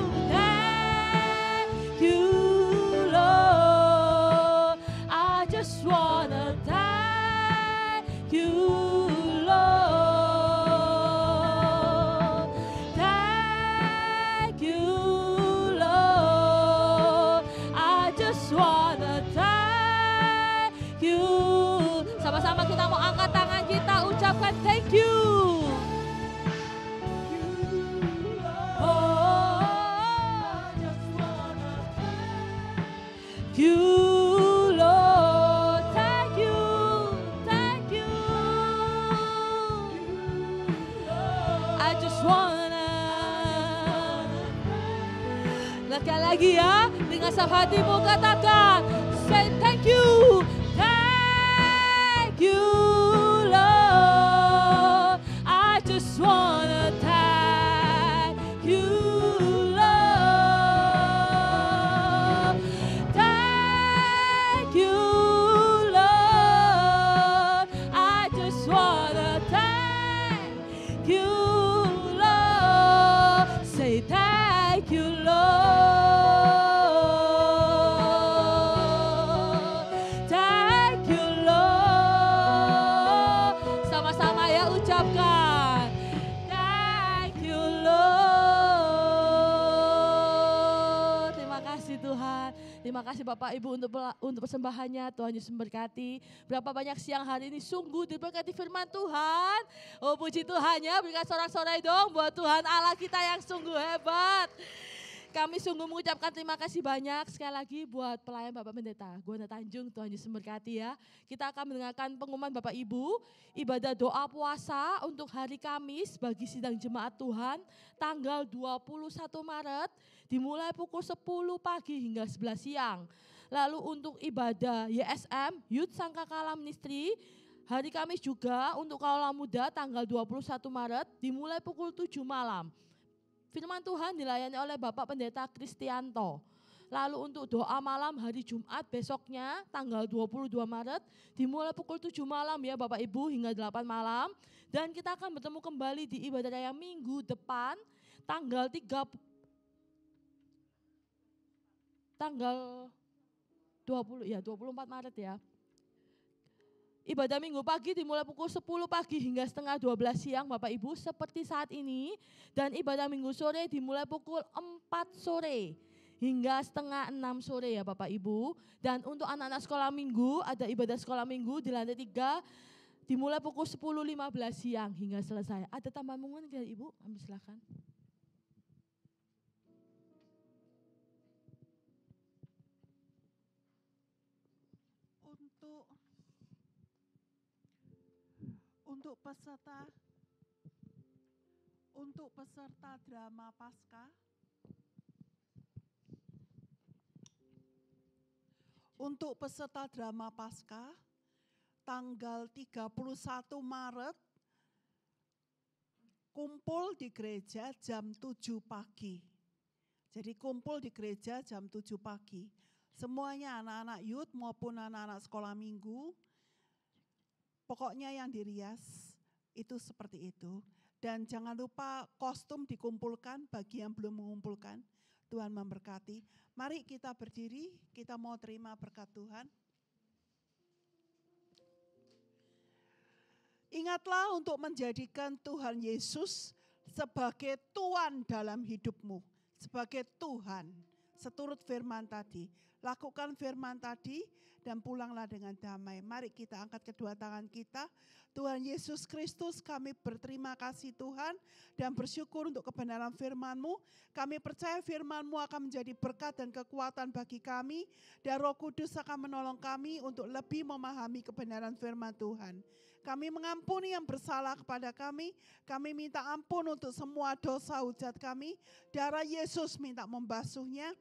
Lord. I just wanna thank you, Lord. Thank you, Lord. I just wanna thank you. Sama-sama kita mau angkat tangan kita, ucapkan thank you. Oh, I just wanna thank you, Lord. Thank you, thank you. I just wanna. Sekali lagi ya, dengan satu hatimu katakan, say thank you. Thank you, Lord. I just wanna thank you, Lord. Thank you, Lord. I just wanna thank you, Lord. Say thank you, Lord. Thank you, Lord. Sama-sama ya ucapkan. Thank you, Lord. Terima kasih Tuhan. Terima kasih Bapak Ibu untuk persembahannya. Tuhan Yesus memberkati. Berapa banyak siang hari ini sungguh diberkati firman Tuhan. Oh puji Tuhan ya. Berikan sorak-sorai dong buat Tuhan Allah kita yang sungguh hebat. Kami sungguh mengucapkan terima kasih banyak sekali lagi buat pelayan Bapak Pendeta Gwanda Tanjung. Tuhan Yesus memberkati ya. Kita akan mendengarkan pengumuman Bapak Ibu. Ibadah doa puasa untuk hari Kamis bagi sidang jemaat Tuhan tanggal 21 Maret dimulai pukul 10 pagi hingga 11 siang. Lalu untuk ibadah YSM Youth Sangkakala Ministry hari Kamis juga untuk kaula muda tanggal 21 Maret dimulai pukul 7 malam. Firman Tuhan dilayani oleh Bapak Pendeta Kristianto. Lalu untuk doa malam hari Jumat besoknya tanggal 22 Maret dimulai pukul 7 malam ya Bapak Ibu hingga 8 malam. Dan kita akan bertemu kembali di ibadah raya minggu depan tanggal 24 Maret ya. Ibadah minggu pagi dimulai pukul 10 pagi hingga setengah 12 siang Bapak Ibu seperti saat ini. Dan ibadah minggu sore dimulai pukul 4 sore hingga setengah 6 sore ya Bapak Ibu. Dan untuk anak-anak sekolah minggu ada ibadah sekolah minggu di lantai 3 dimulai pukul 10.15 siang hingga selesai. Ada tambahan mungkin dari Ibu? Ambil silakan. Untuk peserta drama Paskah, tanggal 31 Maret kumpul di gereja jam 7 pagi. Jadi kumpul di gereja jam 7 pagi. Semuanya anak-anak youth maupun anak-anak sekolah minggu. Pokoknya yang dirias itu seperti itu. Dan jangan lupa kostum dikumpulkan bagi yang belum mengumpulkan. Tuhan memberkati. Mari kita berdiri, kita mau terima berkat Tuhan. Ingat Ingatlah untuk menjadikan Tuhan Yesus sebagai Tuhan dalam hidupmu. Sebagai Tuhan, seturut firman tadi. Lakukan firman tadi dan pulanglah dengan damai. Mari kita angkat kedua tangan kita. Tuhan Yesus Kristus, kami berterima kasih Tuhan dan bersyukur untuk kebenaran firman-Mu. Kami percaya firman-Mu akan menjadi berkat dan kekuatan bagi kami. Dan Roh Kudus akan menolong kami untuk lebih memahami kebenaran firman Tuhan. Kami mengampuni yang bersalah kepada kami. Kami minta ampun untuk semua dosa hujat kami. Darah Yesus minta membasuhnya.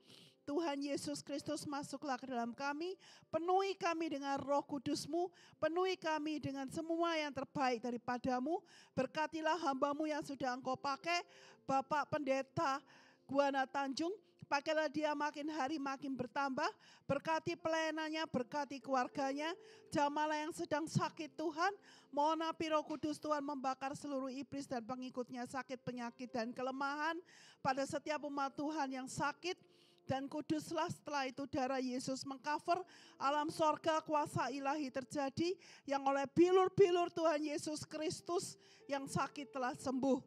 Tuhan Yesus Kristus masuklah ke dalam kami, penuhi kami dengan Roh Kudus-Mu, penuhi kami dengan semua yang terbaik daripada-Mu. Berkatilah hamba-Mu yang sudah Engkau pakai, Bapak Pendeta Guana Tanjung, pakailah dia makin hari makin bertambah, berkati pelayanannya, berkati keluarganya, jamalah yang sedang sakit Tuhan, mohon api Roh Kudus Tuhan membakar seluruh iblis dan pengikutnya sakit, penyakit dan kelemahan pada setiap umat Tuhan yang sakit. Dan kuduslah setelah itu darah Yesus mengcover alam sorga, kuasa ilahi terjadi yang oleh bilur-bilur Tuhan Yesus Kristus yang sakit telah sembuh.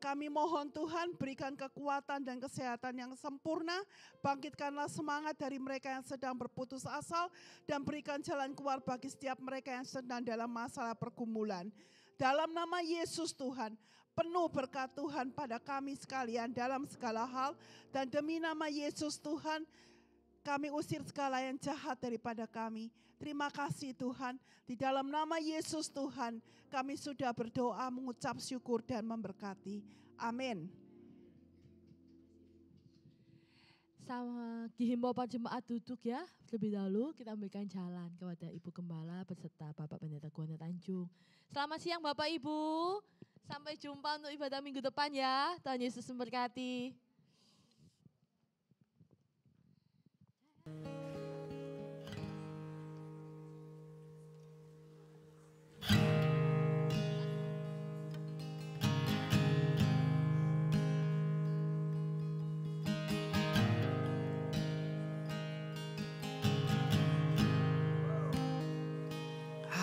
Kami mohon Tuhan berikan kekuatan dan kesehatan yang sempurna, bangkitkanlah semangat dari mereka yang sedang berputus asa dan berikan jalan keluar bagi setiap mereka yang sedang dalam masalah pergumulan. Dalam nama Yesus Tuhan, penuh berkat Tuhan pada kami sekalian dalam segala hal. Dan demi nama Yesus Tuhan, kami usir segala yang jahat daripada kami. Terima kasih Tuhan. Di dalam nama Yesus Tuhan, kami sudah berdoa, mengucap syukur dan memberkati. Amin. Sama dihimbau para jemaat duduk ya. Terlebih dahulu kita memberikan jalan kepada Ibu Gembala beserta Bapak Pendeta Guana Tanjung. Selamat siang Bapak Ibu. Sampai jumpa untuk ibadah minggu depan ya. Tuhan Yesus memberkati.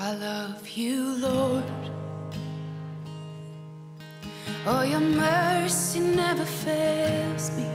I love you, Lord. Oh, your mercy never fails me.